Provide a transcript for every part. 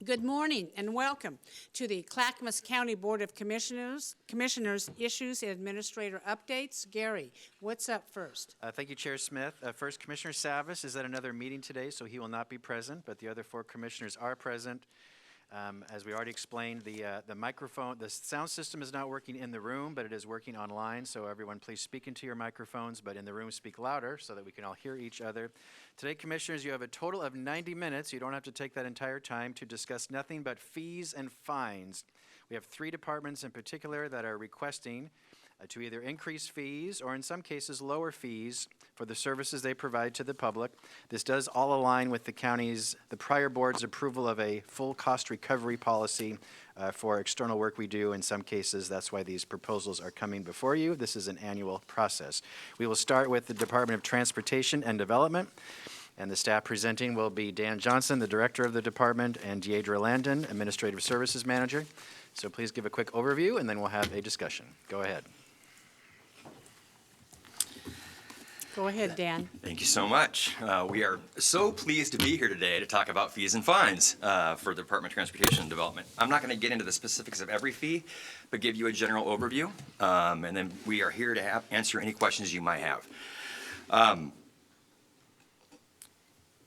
Good morning and welcome to the Clackamas County Board of Commissioners Issues and Administrator Updates. Gary, what's up first? Thank you, Chair Smith. First, Commissioner Savas is at another meeting today, so he will not be present, but the other four commissioners are present. As we already explained, the microphone, the sound system is not working in the room, but it is working online, so everyone please speak into your microphones, but in the room speak louder so that we can all hear each other. Today, commissioners, you have a total of 90 minutes. You don't have to take that entire time to discuss nothing but fees and fines. We have three departments in particular that are requesting to either increase fees or in some cases lower fees for the services they provide to the public. This does all align with the prior board's approval of a full cost recovery policy for external work we do. In some cases, that's why these proposals are coming before you. This is an annual process. We will start with the Department of Transportation and Development. And the staff presenting will be Dan Johnson, the director of the department, and Deidre Landon, Administrative Services Manager. So please give a quick overview, and then we'll have a discussion. Go ahead. Go ahead, Dan. Thank you so much. We are so pleased to be here today to talk about fees and fines for the Department of Transportation and Development. I'm not going to get into the specifics of every fee, but give you a general overview, and then we are here to answer any questions you might have.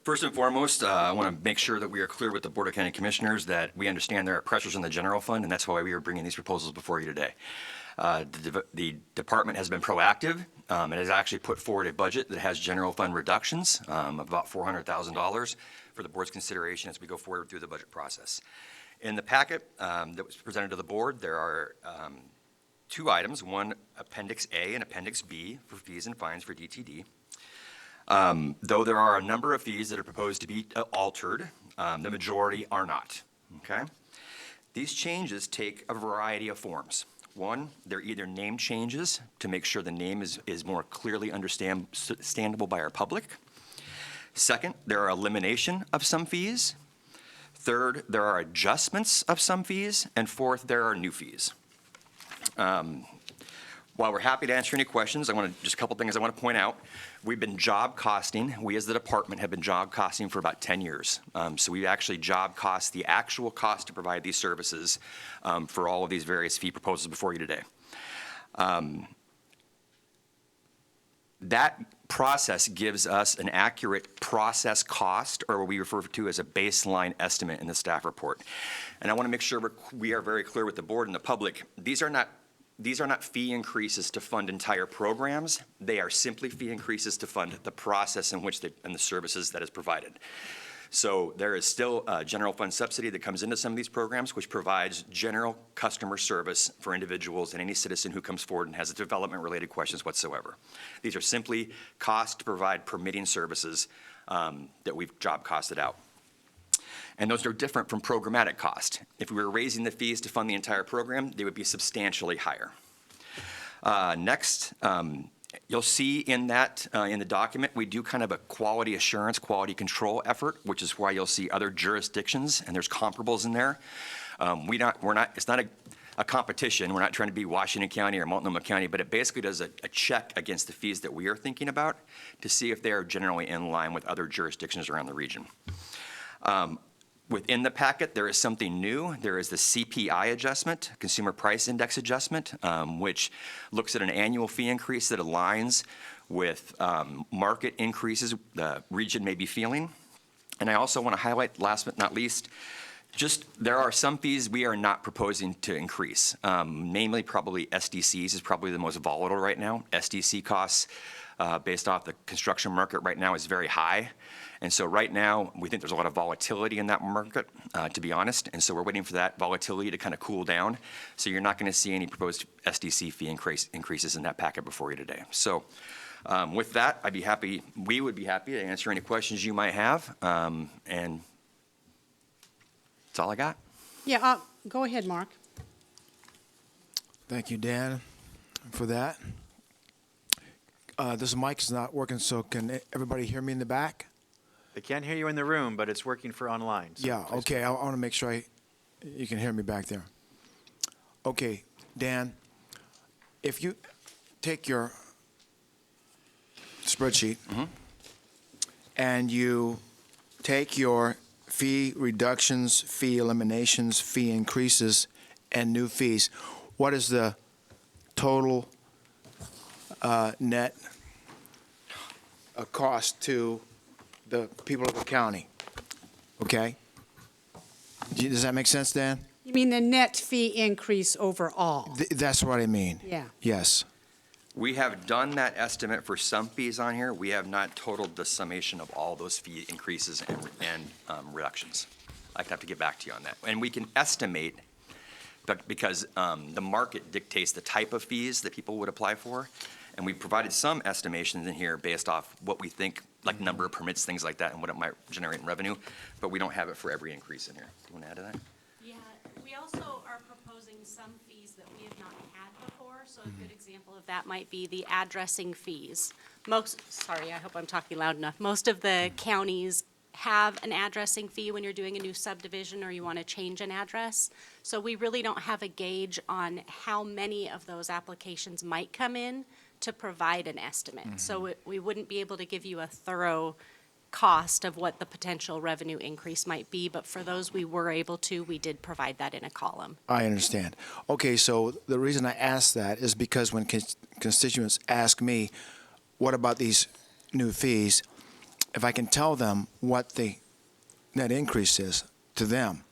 First and foremost, I want to make sure that we are clear with the Board of County Commissioners that we understand there are pressures in the general fund, and that's why we are bringing these proposals before you today. The department has been proactive and has actually put forward a budget that has general fund reductions of about $400,000 for the board's consideration as we go forward through the budget process. In the packet that was presented to the board, there are two items, one Appendix A and Appendix B for fees and fines for DTD. Though there are a number of fees that are proposed to be altered, the majority are not. Okay? These changes take a variety of forms. One, they're either name changes to make sure the name is more clearly understandable by our public. Second, there are elimination of some fees. Third, there are adjustments of some fees. And fourth, there are new fees. While we're happy to answer any questions, just a couple things I want to point out. We've been job costing. We as the department have been job costing for about 10 years. So we actually job cost the actual cost to provide these services for all of these various fee proposals before you today. That process gives us an accurate process cost, or what we refer to as a baseline estimate in the staff report. And I want to make sure we are very clear with the board and the public. These are not fee increases to fund entire programs. They are simply fee increases to fund the process in which and the services that is provided. So there is still a general fund subsidy that comes into some of these programs, which provides general customer service for individuals and any citizen who comes forward and has development-related questions whatsoever. These are simply costs to provide permitting services that we've job costed out. And those are different from programmatic cost. If we were raising the fees to fund the entire program, they would be substantially higher. Next, you'll see in the document, we do kind of a quality assurance, quality control effort, which is why you'll see other jurisdictions, and there's comparables in there. It's not a competition. We're not trying to be Washington County or Multnomah County, but it basically does a check against the fees that we are thinking about to see if they are generally in line with other jurisdictions around the region. Within the packet, there is something new. There is the CPI adjustment, Consumer Price Index adjustment, which looks at an annual fee increase that aligns with market increases the region may be feeling. And I also want to highlight, last but not least, there are some fees we are not proposing to increase. Namely, probably SDCs is probably the most volatile right now. SDC costs based off the construction market right now is very high. And so right now, we think there's a lot of volatility in that market, to be honest. And so we're waiting for that volatility to kind of cool down. So you're not going to see any proposed SDC fee increases in that packet before you today. So with that, we would be happy to answer any questions you might have. And that's all I got. Yeah, go ahead, Mark. Thank you, Dan, for that. This mic is not working, so can everybody hear me in the back? They can't hear you in the room, but it's working for online. So yeah, okay. I want to make sure you can hear me back there. Okay, Dan, if you take your spreadsheet and you take your fee reductions, fee eliminations, fee increases, and new fees. What is the total net cost to the people of the county? Okay? Does that make sense, Dan? You mean the net fee increase overall? That's what I mean. Yeah. Yes. We have done that estimate for some fees on here. We have not totaled the summation of all those fee increases and reductions. I'd have to get back to you on that. And we can estimate, but because the market dictates the type of fees that people would apply for, and we provided some estimations in here based off what we think, like number of permits, things like that, and what it might generate in revenue, but we don't have it for every increase in here. Do you want to add to that? Yeah, we also are proposing some fees that we have not had before, so a good example of that might be the addressing fees. Sorry, I hope I'm talking loud enough. Most of the counties have an addressing fee when you're doing a new subdivision or you want to change an address. So we really don't have a gauge on how many of those applications might come in to provide an estimate. So we wouldn't be able to give you a thorough cost of what the potential revenue increase might be, but for those we were able to, we did provide that in a column. I understand. Okay, so the reason I ask that is because when constituents ask me, what about these new fees, if I can tell them what the net increase is to them,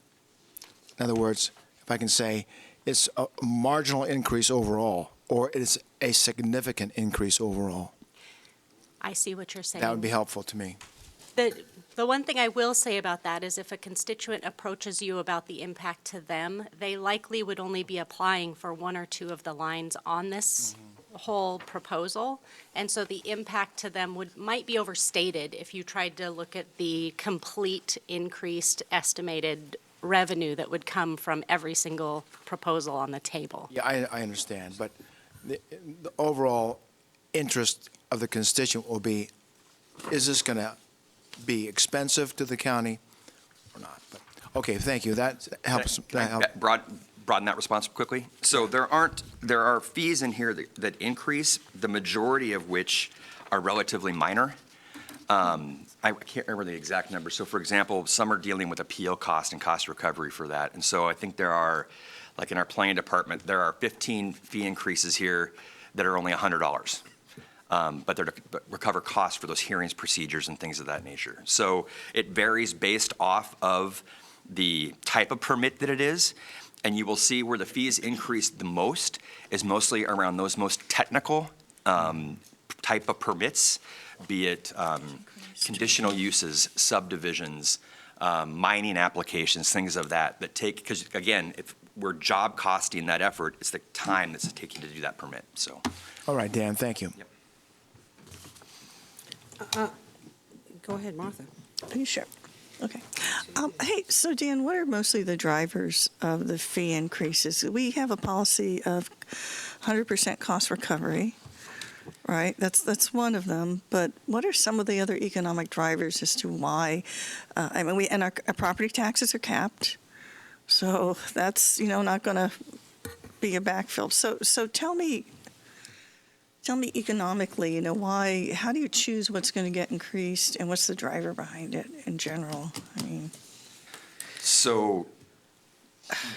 in other words, if I can say it's a marginal increase overall, or it's a significant increase overall, I see what you're saying. that would be helpful to me. The one thing I will say about that is if a constituent approaches you about the impact to them, they likely would only be applying for one or two of the lines on this whole proposal. And so the impact to them might be overstated if you tried to look at the complete increased estimated revenue that would come from every single proposal on the table. Yeah, I understand, but the overall interest of the constituent will be, is this going to be expensive to the county or not? But, okay, thank you. That helps. That helps. Broaden that response quickly. So there are fees in here that increase, the majority of which are relatively minor. I can't remember the exact number. So for example, some are dealing with appeal cost and cost recovery for that. And so I think there are, like in our planning department, there are 15 fee increases here that are only $100. But they're to recover costs for those hearings, procedures, and things of that nature. So it varies based off of the type of permit that it is, and you will see where the fees increase the most is mostly around those most technical type of permits, be it conditional uses, subdivisions, mining applications, things of that take, because again, if we're job costing that effort, it's the time that's taking to do that permit, so. All right, Dan, thank you. Yep. Go ahead, Martha. Are you sure? Okay. Hey, so Dan, what are mostly the drivers of the fee increases? We have a policy of 100% cost recovery, right? That's one of them. But what are some of the other economic drivers as to why? I mean, our property taxes are capped, so that's not going to be a backfill. So tell me economically, why, how do you choose what's going to get increased and what's the driver behind it in general? I mean, So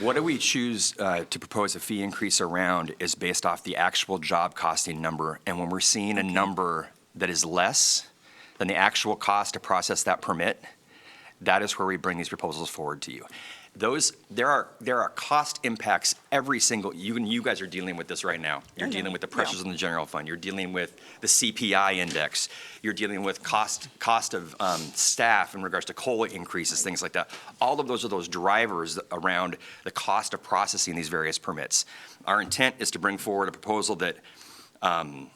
what do we choose to propose a fee increase around is based off the actual job costing number. And when we're seeing a number that is less than the actual cost to process that permit, that is where we bring these proposals forward to you. There are cost impacts every single, you guys are dealing with this right now. You're dealing with the pressures on the general fund. You're dealing with the CPI index. You're dealing with cost of staff in regards to COLA increases, things like that. All of those are those drivers around the cost of processing these various permits. Our intent is to bring forward a proposal that, and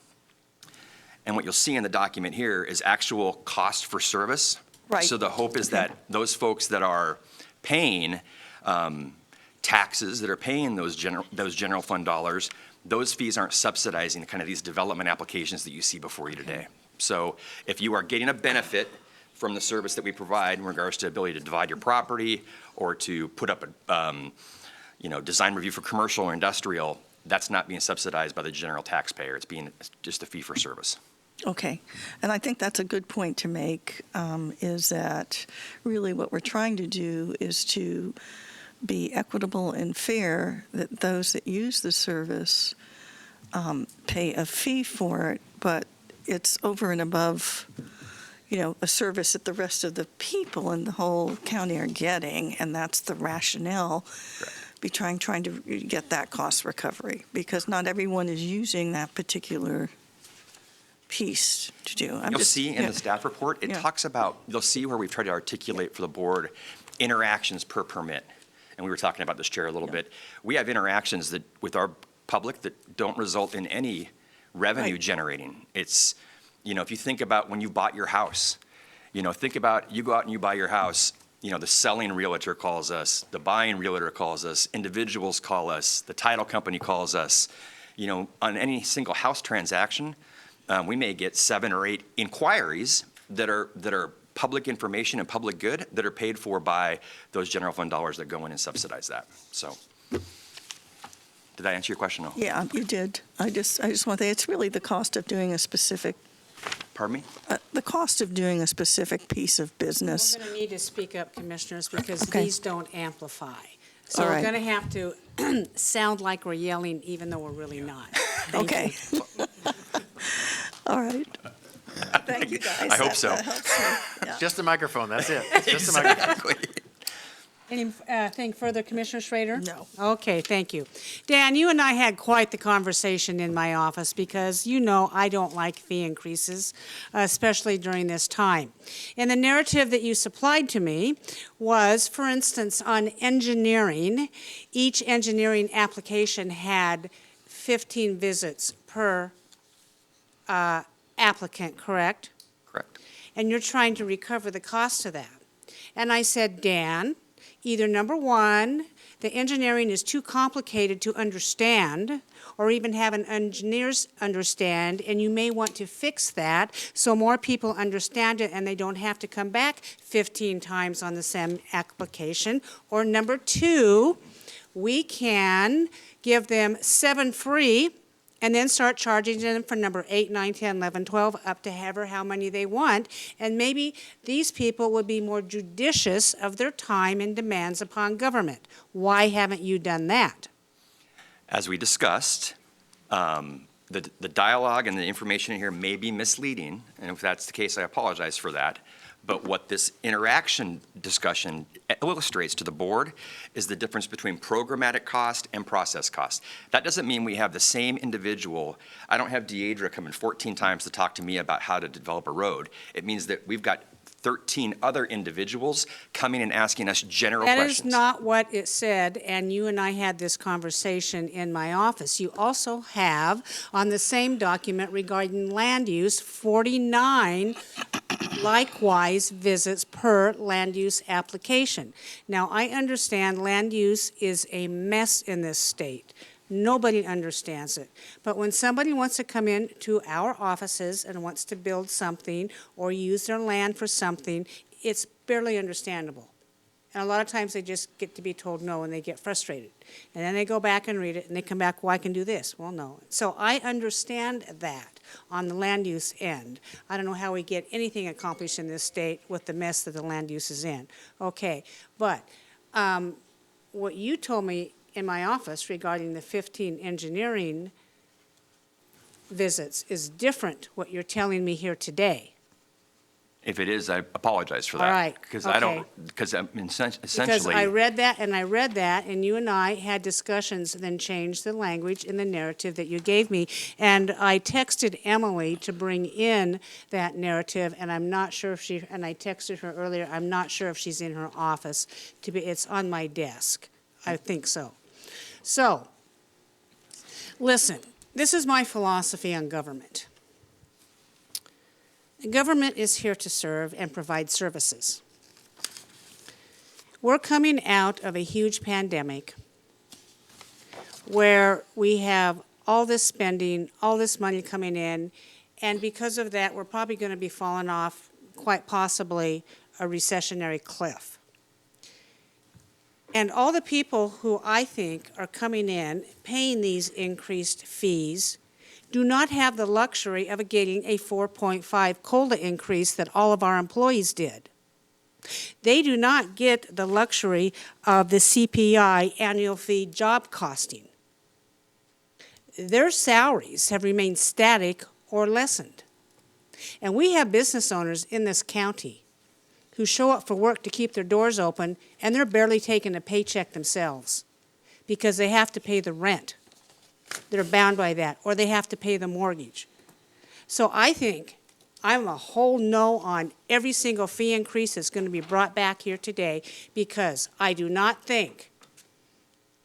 what you'll see in the document here is actual cost for service. Right. So the hope is that those folks that are paying taxes, that are paying those general fund dollars, those fees aren't subsidizing kind of these development applications that you see before you today. So if you are getting a benefit from the service that we provide in regards to ability to divide your property or to put up a design review for commercial or industrial, that's not being subsidized by the general taxpayer. It's being just a fee for service. Okay, and I think that's a good point to make, is that really what we're trying to do is to be equitable and fair, that those that use the service pay a fee for it, but it's over and above, a service that the rest of the people in the whole county are getting, and that's the rationale. Be trying to get that cost recovery, because not everyone is using that particular piece to do. You'll see in the staff report, it Yeah. talks about, you'll see where we've tried to articulate for the board interactions per permit. And we were talking about this, Chair, a little bit. We have interactions that, with our public, that don't result in any revenue Right. generating. It's, if you think about when you bought your house, think about, you go out and you buy your house, the selling realtor calls us, the buying realtor calls us, individuals call us, the title company calls us. On any single house transaction, we may get 7 or 8 inquiries that are public information and public good that are paid for by those general fund dollars that go in and subsidize that. So, did I answer your question? No. Yeah, you did. I just want to say, it's really the cost of doing a specific, Pardon me? the cost of doing a specific piece of business. We're going to need to speak up, commissioners, because Okay. these don't amplify. So All we're right. going to have to sound like we're yelling, even though we're really not. Thank Okay. you. All right. Thank you, guys. I hope That- so. that helps me. Yeah. Just the microphone, that's it. Just the microphone. Anything further, Commissioner Schrader? No. Okay, thank you. Dan, you and I had quite the conversation in my office because I don't like fee increases, especially during this time. And the narrative that you supplied to me was, for instance, on engineering, each engineering application had 15 visits per applicant, correct? Correct. And you're trying to recover the cost of that. And I said, Dan, either number one, the engineering is too complicated to understand, or even have an engineers understand, and you may want to fix that so more people understand it and they don't have to come back 15 times on the same application. Or number two, we can give them 7 free and then start charging them for number 8, 9, 10, 11, 12, up to how many they want. And maybe these people would be more judicious of their time and demands upon government. Why haven't you done that? As we discussed, the dialogue and the information in here may be misleading, and if that's the case, I apologize for that. But what this interaction discussion illustrates to the board is the difference between programmatic cost and process cost. That doesn't mean we have the same individual. I don't have Deidre coming 14 times to talk to me about how to develop a road. It means that we've got 13 other individuals coming and asking us general questions. That is not what it said, and you and I had this conversation in my office. You also have, on the same document regarding land use, 49 likewise visits per land use application. Now, I understand land use is a mess in this state. Nobody understands it. But when somebody wants to come into our offices and wants to build something or use their land for something, it's barely understandable. And a lot of times they just get to be told no and they get frustrated. And then they go back and read it and they come back, well, I can do this. Well, no. So I understand that on the land use end. I don't know how we get anything accomplished in this state with the mess that the land use is in. Okay, but what you told me in my office regarding the 15 engineering visits is different what you're telling me here today. If it is, I apologize for that. All right, Because I don't, okay. because Because essentially. I read that, and you and I had discussions, then changed the language in the narrative that you gave me. And I texted Emily to bring in that narrative, and I'm not sure if she, and I texted her earlier, I'm not sure if she's in her office. It's on my desk. I think so. So, listen, this is my philosophy on government. Government is here to serve and provide services. We're coming out of a huge pandemic where we have all this spending, all this money coming in, and because of that, we're probably going to be falling off, quite possibly, a recessionary cliff. And all the people who I think are coming in, paying these increased fees, do not have the luxury of getting a 4.5 COLA increase that all of our employees did. They do not get the luxury of the CPI annual fee job costing. Their salaries have remained static or lessened. And we have business owners in this county who show up for work to keep their doors open, and they're barely taking a paycheck themselves because they have to pay the rent. They're bound by that, or they have to pay the mortgage. So I think I'm a whole no on every single fee increase that's going to be brought back here today, because I do not think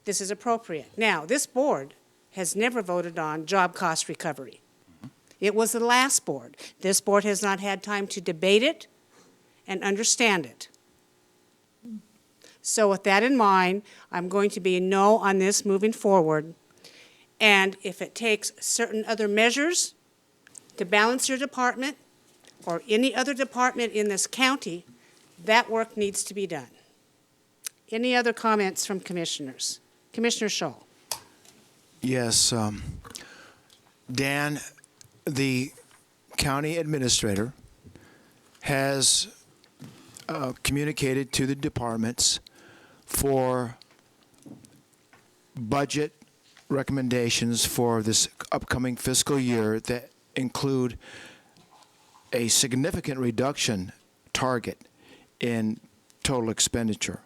this is appropriate. Now, this board has never voted on job cost recovery. It was the last board. This board has not had time to debate it and understand it. So with that in mind, I'm going to be a no on this moving forward. And if it takes certain other measures to balance your department or any other department in this county, that work needs to be done. Any other comments from commissioners? Commissioner Scholl. Yes, Dan, the county administrator has communicated to the departments for budget recommendations for this upcoming fiscal year that include a significant reduction target in total expenditure.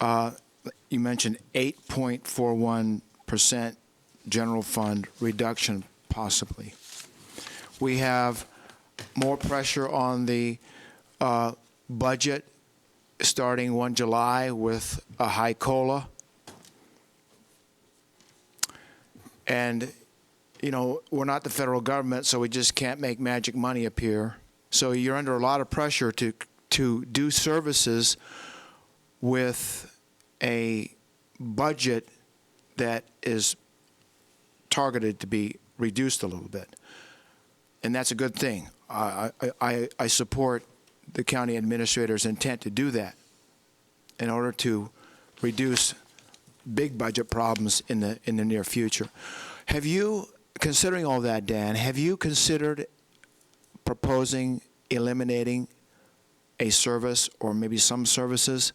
You mentioned 8.41% general fund reduction, possibly. We have more pressure on the budget starting 1 July with a high COLA. And, you know, we're not the federal government, so we just can't make magic money appear. So you're under a lot of pressure to do services with a budget that is targeted to be reduced a little bit. And that's a good thing. I support the county administrator's intent to do that in order to reduce big budget problems in the near future. Have you, considering all that, Dan, have you considered proposing eliminating a service or maybe some services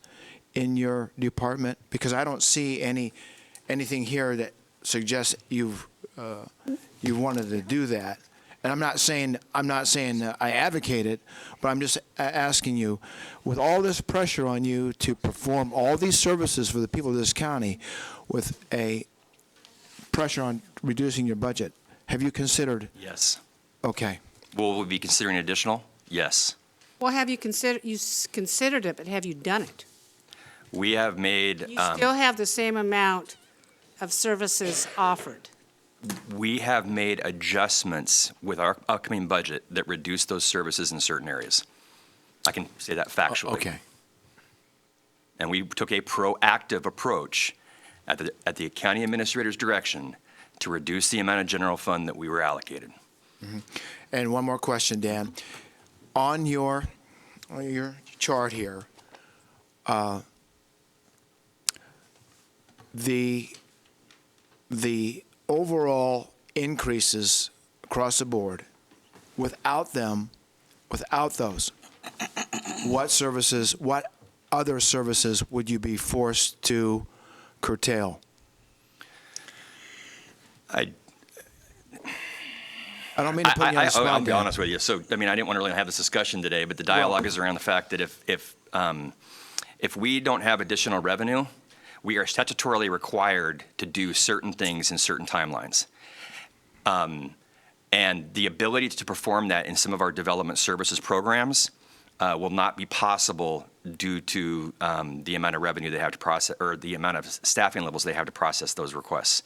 in your department? Because I don't see anything here that suggests you wanted to do that. And I'm not saying that I advocate it, but I'm just asking you, with all this pressure on you to perform all these services for the people of this county, with a pressure on reducing your budget, have you considered? Yes. Okay. Will we be considering additional? Yes. Well, have you considered it, but have you done it? We have made. You still have the same amount of services offered. We have made adjustments with our upcoming budget that reduce those services in certain areas. I can say that factually. Okay. And we took a proactive approach at the county administrator's direction to reduce the amount of general fund that we were allocated. Mm-hmm. And one more question, Dan. On your chart here, the overall increases across the board, without those, what other services would you be forced to curtail? I don't mean to put you on the spot. I'll be Dan. honest with you. So, I mean, I didn't want to really have this discussion today, but the dialogue is around the fact that if we don't have additional revenue, we are statutorily required to do certain things in certain timelines. And the ability to perform that in some of our development services programs will not be possible due to the amount of revenue they have to process, or the amount of staffing levels they have to process those requests.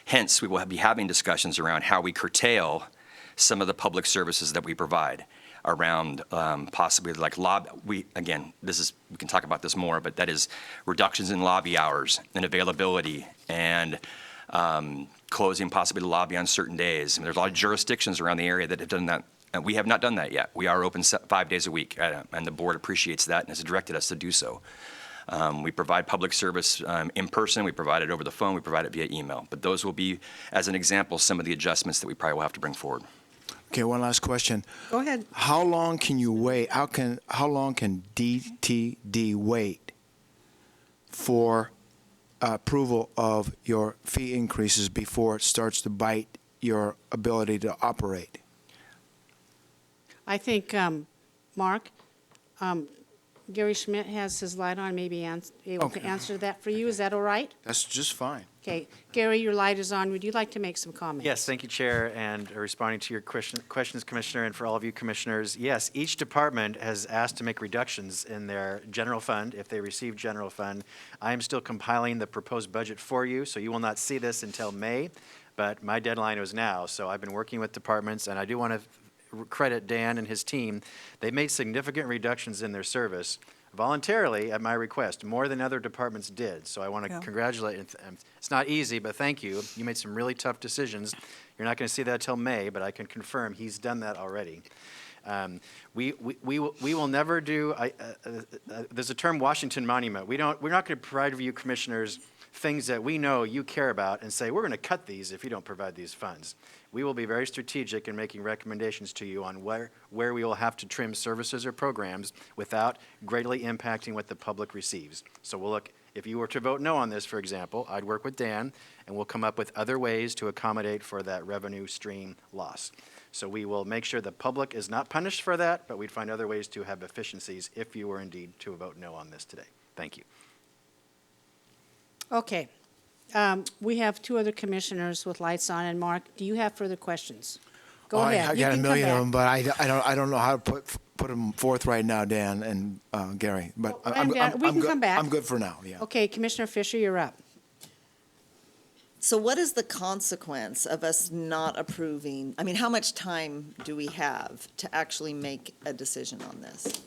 Hence, we will be having discussions around how we curtail some of the public services that we provide around possibly like we can talk about this more, but that is reductions in lobby hours and availability, and closing possibly the lobby on certain days. I mean, there's a lot of jurisdictions around the area that have done that, and we have not done that yet. We are open 5 days a week, and the board appreciates that and has directed us to do so. We provide public service in person, we provide it over the phone, we provide it via email. But those will be, as an example, some of the adjustments that we probably will have to bring forward. Okay, one last question. Go ahead. How long can you wait? How long can DTD wait for approval of your fee increases before it starts to bite your ability to operate? I think, Mark, Gary Schmidt has his light on, maybe able to Okay. answer that for you. Is that all right? That's just fine. Okay, Gary, your light is on. Would you like to make some comments? Yes, thank you, Chair, and responding to your questions, Commissioner, and for all of you commissioners, yes, each department has asked to make reductions in their general fund if they receive general fund. I am still compiling the proposed budget for you, so you will not see this until May, but my deadline was now, so I've been working with departments, and I do want to credit Dan and his team. They've made significant reductions in their service voluntarily at my request, more than other departments did. So I want to Yeah. congratulate. It's not easy, but thank you. You made some really tough decisions. You're not going to see that till May, but I can confirm he's done that already. We will never do. There's a term, Washington Monument. We're not going to provide for you commissioners things that we know you care about and say we're going to cut these if you don't provide these funds. We will be very strategic in making recommendations to you on where we will have to trim services or programs without greatly impacting what the public receives. So we'll look, if you were to vote no on this, for example, I'd work with Dan and we'll come up with other ways to accommodate for that revenue stream loss. So we will make sure the public is not punished for that, but we'd find other ways to have efficiencies if you were indeed to vote no on this today. Thank you. Okay. We have two other commissioners with lights on, and Mark, do you have further questions? Go ahead. I You got a can come million of back. them, but I don't know how to put them forth right now, Dan and Gary. But Oh, and Dan, we can good. come back. I'm good for now. Yeah. Okay, Commissioner Fisher, you're up. So what is the consequence of us not approving? I mean, how much time do we have to actually make a decision on this?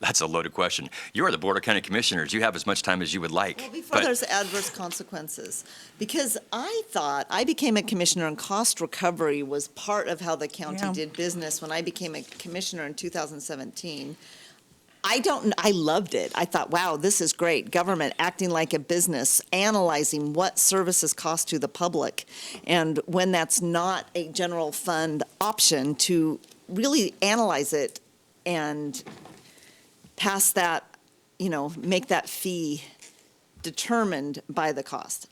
That's a loaded question. You are the Board of County Commissioners. You have as much time as you would like. Well, before there's adverse consequences, because I thought I became a commissioner and cost recovery was part of how the county Yeah. did business when I became a commissioner in 2017. I loved it. I thought, wow, this is great. Government acting like a business, analyzing what services cost to the public. And when that's not a general fund option, to really analyze it and pass that, make that fee determined by the cost.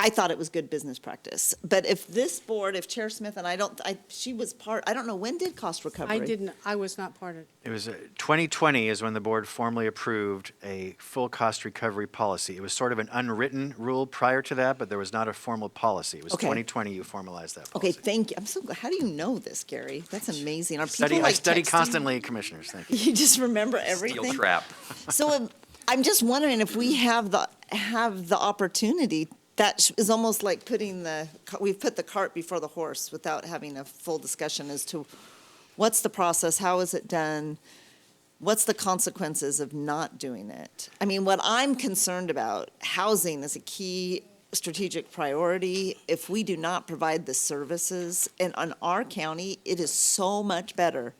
I thought it was good business practice. But if this board, if Chair Smith, and she was part, I don't know, when did cost recovery? I was not part of it. It was 2020 is when the board formally approved a full cost recovery policy. It was sort of an unwritten rule prior to that, but there was not a formal policy. It was Okay. 2020 you formalized that Okay, policy. thank you. I'm so glad. How do you know this, Gary? That's amazing. Are people I like study texting? constantly, commissioners, thank you. You just remember everything? Steel trap. So I'm just wondering if we have the opportunity. That is almost like we've put the cart before the horse without having a full discussion as to what's the process, how is it done, what's the consequences of not doing it. I mean, what I'm concerned about, housing is a key strategic priority. If we do not provide the services, and on our county, it is so much better,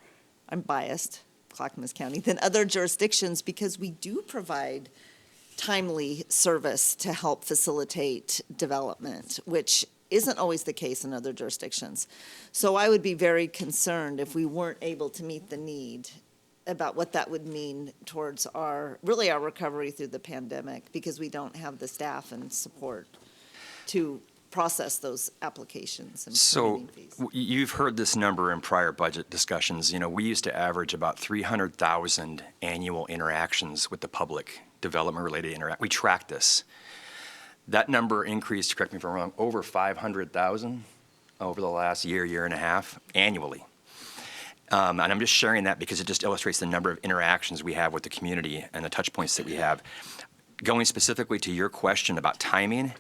I'm biased, Clackamas County, than other jurisdictions because we do provide timely service to help facilitate development, which isn't always the case in other jurisdictions. So I would be very concerned if we weren't able to meet the need about what that would mean towards our recovery through the pandemic, because we don't have the staff and support to process those applications and So permitting fees. you've heard this number in prior budget discussions. We used to average about 300,000 annual interactions with the public, development-related interact. We track this. That number increased, correct me if I'm wrong, over 500,000 over the last year and a half annually. And I'm just sharing that because it just illustrates the number of interactions we have with the community and the touch points that we have. Going specifically to your question about timing,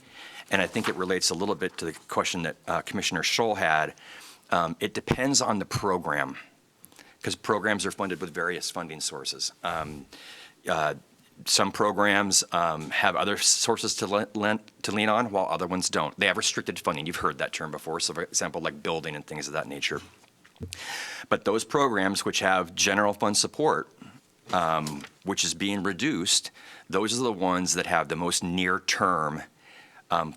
and I think it relates a little bit to the question that Commissioner Scholl had, it depends on the program, because programs are funded with various funding sources. Some programs have other sources to lean on, while other ones don't. They have restricted funding. You've heard that term before. So, for example, like building and things of that nature. But those programs which have general fund support which is being reduced, those are the ones that have the most near-term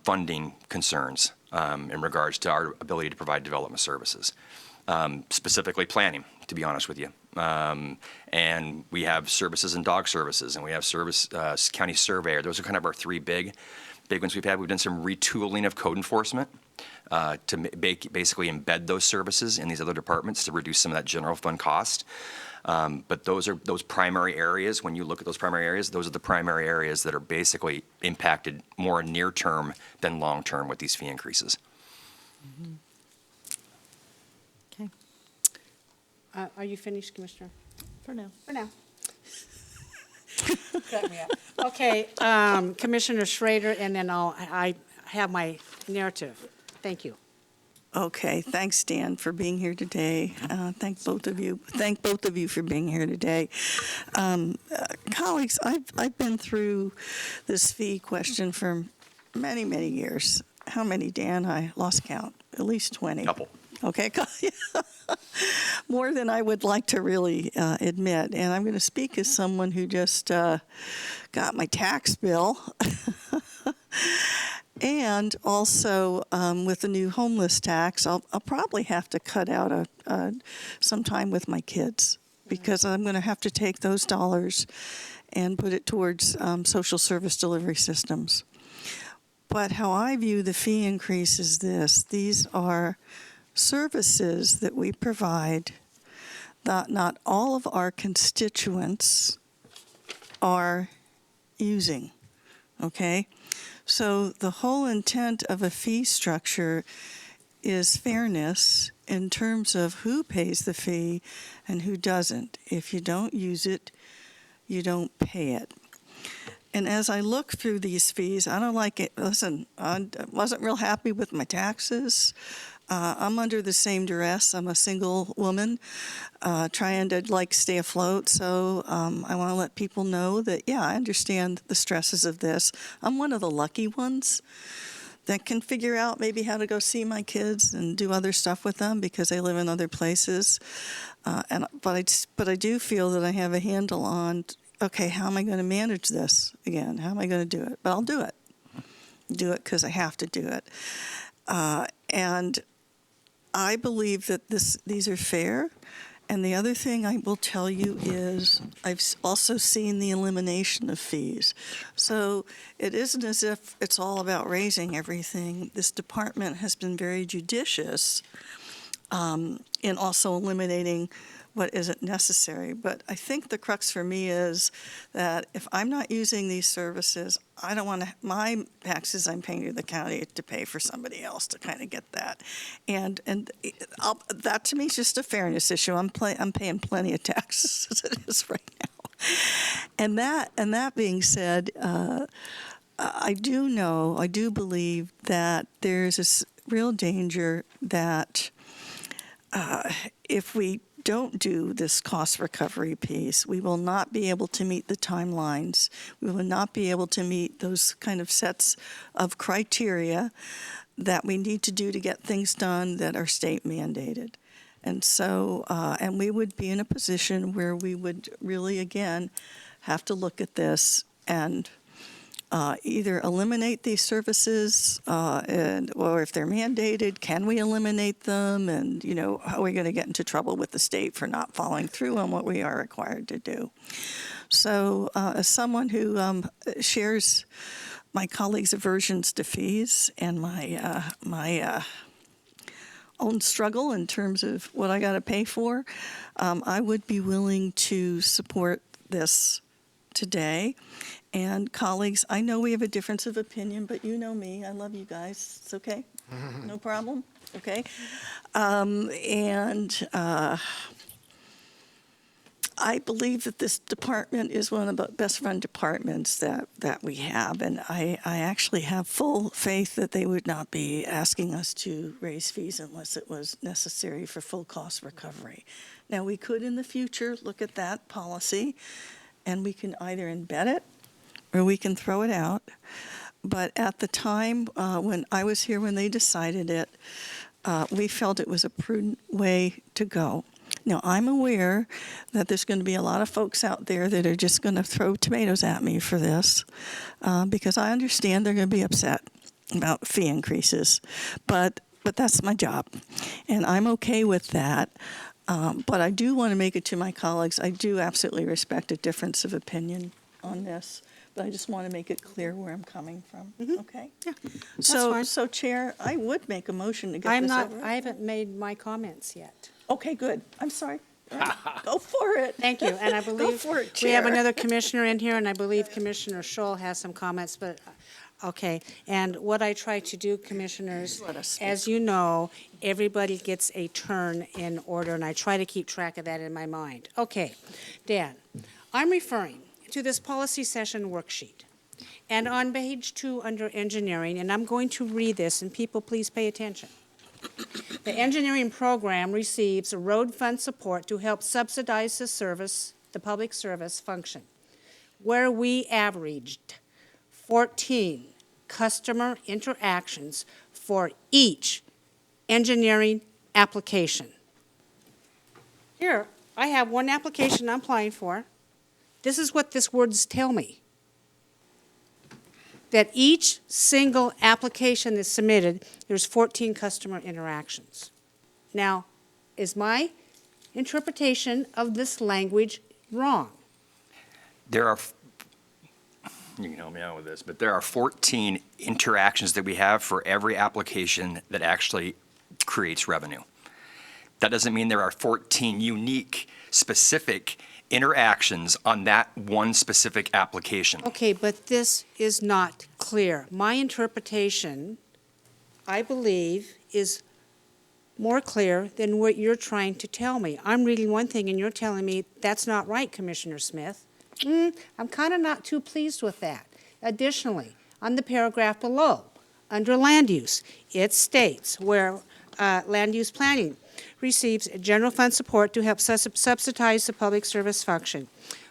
funding concerns in regards to our ability to provide development services, specifically planning, to be honest with you. And we have services and dog services, and we have service county surveyor. Those are kind of our three big ones we've had. We've done some retooling of code enforcement to basically embed those services in these other departments to reduce some of that general fund cost. But those primary areas, when you look at those primary areas, those are the primary areas that are basically impacted more near term than long term with these fee increases. Okay, Are you finished, Commissioner? for now. For now. Cut me out. Okay, Commissioner Schrader, and then I have my narrative. Thank you. Okay, thanks, Dan, for being here today. Thank both of you. Thank both of you for being here today. Colleagues, I've been through this fee question for many, many years. How many, Dan? I lost count. At least 20. Couple. Okay, more than I would like to really admit. And I'm going to speak as someone who just got my tax bill. And also, with the new homeless tax, I'll probably have to cut out some time with my kids because I'm going to have to take those dollars and put it towards social service delivery systems. But how I view the fee increase is this. These are services that we provide that not all of our constituents are using, okay? So the whole intent of a fee structure is fairness in terms of who pays the fee and who doesn't. If you don't use it, you don't pay it. And as I look through these fees, I don't like it. Listen, I wasn't real happy with my taxes. I'm under the same duress. I'm a single woman trying to stay afloat. So I want to let people know that, yeah, I understand the stresses of this. I'm one of the lucky ones that can figure out maybe how to go see my kids and do other stuff with them because they live in other places. But I do feel that I have a handle on, okay, how am I going to manage this again? How am I going to do it? But I'll do it. Do it because I have to do it. And I believe that these are fair. And the other thing I will tell you is I've also seen the elimination of fees. So it isn't as if it's all about raising everything. This department has been very judicious in also eliminating what isn't necessary. But I think the crux for me is that if I'm not using these services, I don't want to, my taxes I'm paying to the county to pay for somebody else to kind of get that. And that to me is just a fairness issue. I'm paying plenty of taxes as it is right now. And that being said, I do believe that there's this real danger that if we don't do this cost recovery piece, we will not be able to meet the timelines. We will not be able to meet those kind of sets of criteria that we need to do to get things done that are state mandated. And so, and we would be in a position where we would really, again, have to look at this and either eliminate these services, or if they're mandated, can we eliminate them? And, how are we going to get into trouble with the state for not following through on what we are required to do? So as someone who shares my colleagues' aversions to fees and my own struggle in terms of what I got to pay for, I would be willing to support this today. And colleagues, I know we have a difference of opinion, but you know me. I love you guys. It's okay. No problem. Okay. I believe that this department is one of the best run departments that we have. And I actually have full faith that they would not be asking us to raise fees unless it was necessary for full cost recovery. Now, we could in the future look at that policy and we can either embed it or we can throw it out. But at the time when I was here when they decided it, we felt it was a prudent way to go. Now, I'm aware that there's going to be a lot of folks out there that are just going to throw tomatoes at me for this, because I understand they're going to be upset about fee increases, but that's my job, and I'm okay with that. But I do want to make it to my colleagues, I do absolutely respect a difference of opinion on this, but I just want to make it clear where I'm coming from, okay? Yeah, So, fine. Chair, I would make a motion to get I'm this not, over with. I haven't made my comments yet. Okay, good. I'm sorry. All right. Go for it. Thank you, and I believe for it, we have Chair. another commissioner in here, and I believe Commissioner Scholl has some comments, but, okay. And what I try to do, commissioners, Let us speak. as you know, everybody gets a turn in order, and I try to keep track of that in my mind. Okay, Dan, I'm referring to this policy session worksheet. And on page 2, under engineering, and I'm going to read this, and people, please pay attention. The engineering program receives road fund support to help subsidize the service, the public service function, where we averaged 14 customer interactions for each engineering application. Here, I have one application I'm applying for. This is what these words tell me. That each single application that's submitted, there's 14 customer interactions. Now, is my interpretation of this language wrong? There are, you can help me out with this, but there are 14 interactions that we have for every application that actually creates revenue. That doesn't mean there are 14 unique, specific interactions on that one specific application. Okay, but this is not clear. My interpretation, I believe, is more clear than what you're trying to tell me. I'm reading one thing and you're telling me that's not right, Commissioner Smith. I'm kind of not too pleased with that. Additionally, on the paragraph below, under land use, it states where land use planning receives general fund support to help subsidize the public service function,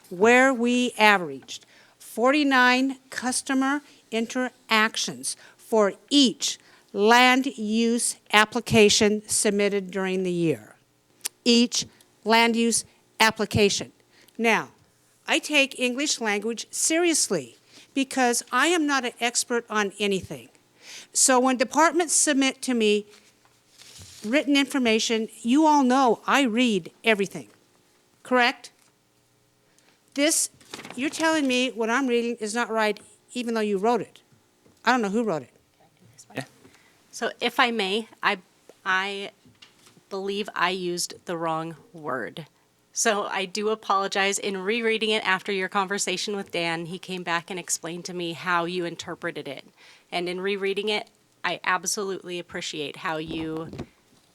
where we averaged 49 customer interactions for each land use application submitted during the year. Each land use application. Now, I take English language seriously because I am not an expert on anything. So when departments submit to me written information, you all know I read everything, correct? This, you're telling me what I'm reading is not right even though you wrote it. I don't know who wrote it. So if I may, I believe I used the wrong word. So I do apologize. In rereading it after your conversation with Dan, he came back and explained to me how you interpreted it. And in rereading it, I absolutely appreciate how you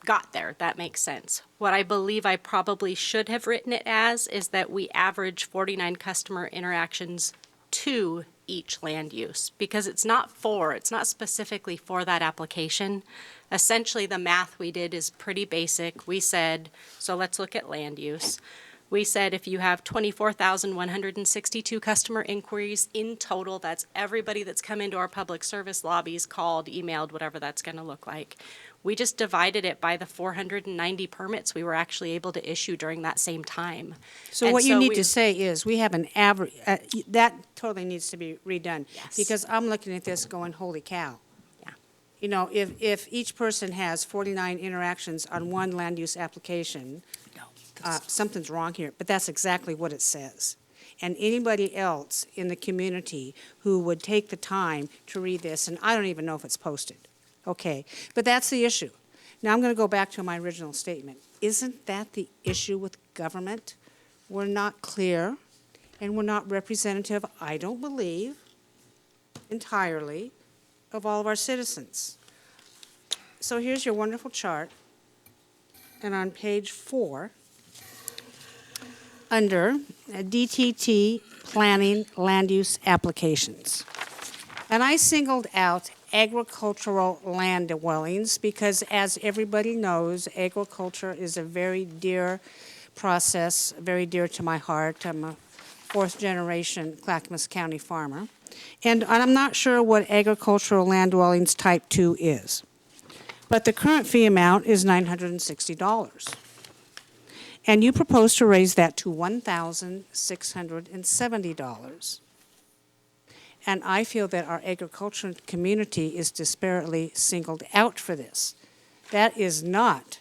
got there. That makes sense. What I believe I probably should have written it as is that we average 49 customer interactions to each land use, because it's not specifically for that application. Essentially, the math we did is pretty basic. We said, so let's look at land use. We said if you have 24,162 customer inquiries in total, that's everybody that's come into our public service lobbies, called, emailed, whatever that's going to look like. We just divided it by the 490 permits we were actually able to issue during that same time. So And what you need we- to say is, we have an average, that totally needs to be redone. Yes. Because I'm looking at this going, holy cow. Yeah. You know, if each person has 49 interactions on one land use application, something's wrong here, but that's exactly what it says. And anybody else in the community who would take the time to read this, and I don't even know if it's posted. Okay, but that's the issue. Now I'm going to go back to my original statement. Isn't that the issue with government? We're not clear, and we're not representative, I don't believe, entirely, of all of our citizens. So here's your wonderful chart. And on page 4, under DTT Planning Land Use Applications. And I singled out agricultural land dwellings because, as everybody knows, agriculture is a very dear process, very dear to my heart. I'm a fourth-generation Clackamas County farmer. And I'm not sure what agricultural land dwellings type 2 is. But the current fee amount is $960. And you propose to raise that to $1,670. And I feel that our agricultural community is disparately singled out for this. That is not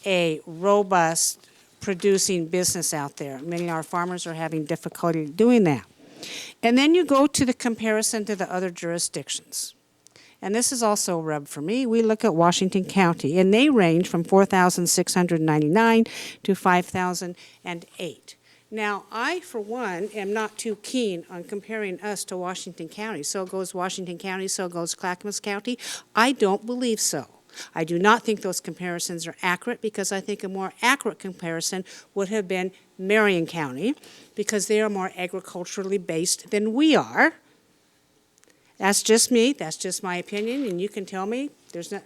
a robust producing business out there. Many of our farmers are having difficulty doing that. And then you go to the comparison to the other jurisdictions. And this is also a rub for me. We look at Washington County, and they range from 4,699 to 5,008. Now, I, for one, am not too keen on comparing us to Washington County. So goes Washington County, so goes Clackamas County. I don't believe so. I do not think those comparisons are accurate, because I think a more accurate comparison would have been Marion County, because they are more agriculturally based than we are. That's just me, that's just my opinion, and you can tell me.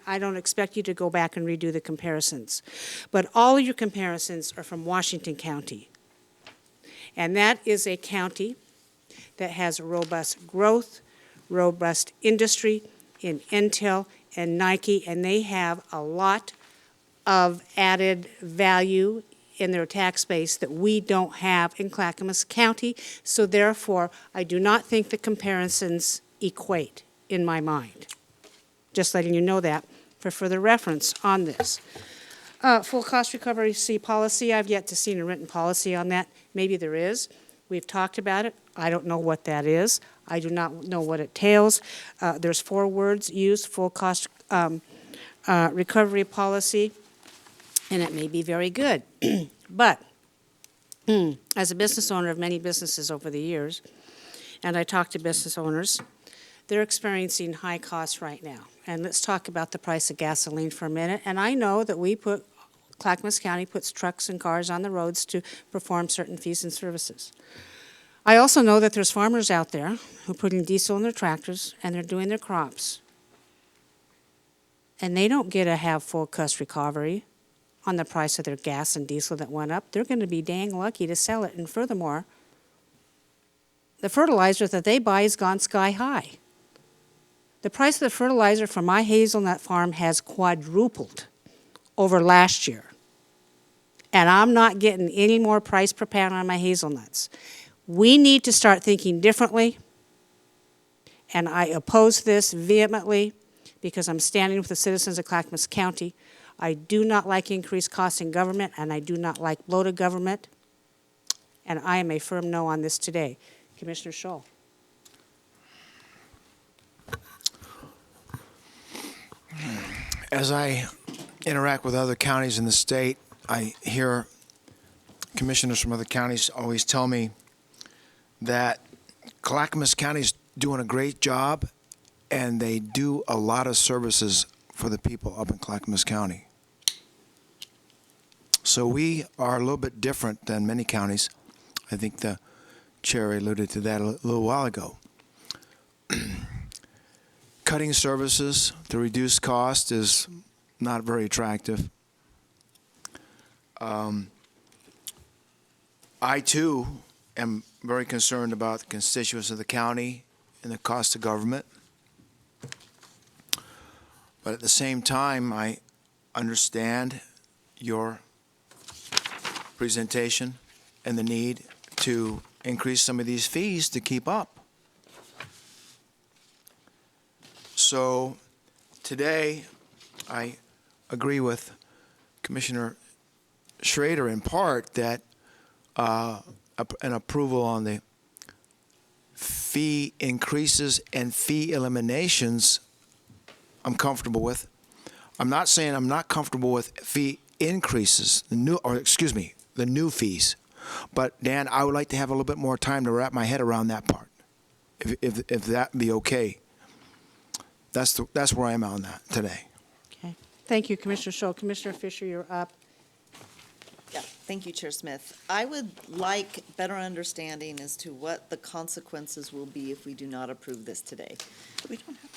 I don't expect you to go back and redo the comparisons. But all of your comparisons are from Washington County. And that is a county that has robust growth, robust industry in Intel and Nike, and they have a lot of added value in their tax base that we don't have in Clackamas County. So therefore, I do not think the comparisons equate in my mind. Just letting you know that for further reference on this. Full cost recovery policy, I've yet to see a written policy on that. Maybe there is. We've talked about it. I don't know what that is. I do not know what it entails. There's 4 words used, full cost recovery policy, and it may be very good. But as a business owner of many businesses over the years, and I talk to business owners, they're experiencing high costs right now. And let's talk about the price of gasoline for a minute. And I know that Clackamas County puts trucks and cars on the roads to perform certain fees and services. I also know that there's farmers out there who are putting diesel in their tractors and they're doing their crops. And they don't get to have full cost recovery on the price of their gas and diesel that went up. They're going to be dang lucky to sell it. And furthermore, the fertilizer that they buy has gone sky high. The price of the fertilizer for my hazelnut farm has quadrupled over last year. And I'm not getting any more price per pound on my hazelnuts. We need to start thinking differently, and I oppose this vehemently because I'm standing with the citizens of Clackamas County. I do not like increased costs in government, and I do not like bloated government, and I am a firm no on this today. Commissioner Scholl. As I interact with other counties in the state, I hear commissioners from other counties always tell me that Clackamas County's doing a great job, and they do a lot of services for the people up in Clackamas County. So we are a little bit different than many counties. I think the chair alluded to that a little while ago. Cutting services to reduce cost is not very attractive. I, too, am very concerned about the constituents of the county and the cost of government. But at the same time, I understand your presentation and the need to increase some of these fees to keep up. So today, I agree with Commissioner Schrader in part that an approval on the fee increases and fee eliminations I'm comfortable with. I'm not saying I'm not comfortable with fee increases, the new fees. But Dan, I would like to have a little bit more time to wrap my head around that part, if that be okay. That's where I am on that today. Okay. Thank you, Commissioner Scholl. Commissioner Fisher, you're up. Yeah, thank you, Chair Smith. I would like better understanding as to what the consequences will be if we do not approve this today. We don't have.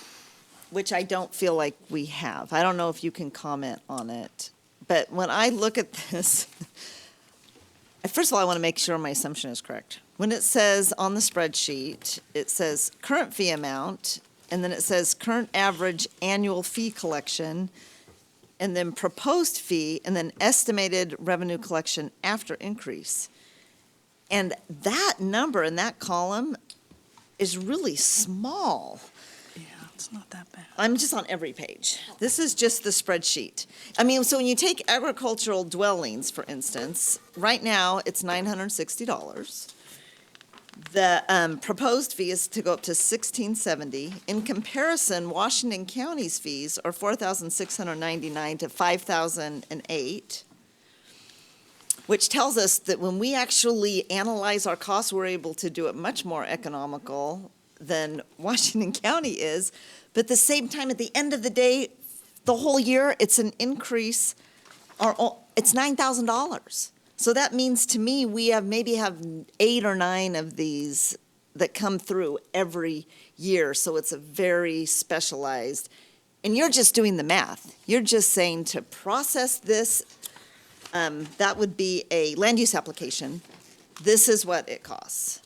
Which I don't feel like we have. I don't know if you can comment on it. But when I look at this, first of all, I want to make sure my assumption is correct. When it says on the spreadsheet, it says current fee amount, and then it says current average annual fee collection, and then proposed fee, and then estimated revenue collection after increase. And that number in that column is really small. Yeah, it's not that bad. I'm just on every page. This is just the spreadsheet. I mean, so when you take agricultural dwellings, for instance, right now, it's $960. The proposed fee is to go up to $1,670. In comparison, Washington County's fees are $4,699 to $5,008, which tells us that when we actually analyze our costs, we're able to do it much more economical than Washington County is. But at the same time, at the end of the day, the whole year, it's an increase, it's $9,000. So that means to me, we maybe have 8 or 9 of these that come through every year. So it's a very specialized, and you're just doing the math. You're just saying to process this, that would be a land use application. This is what it costs.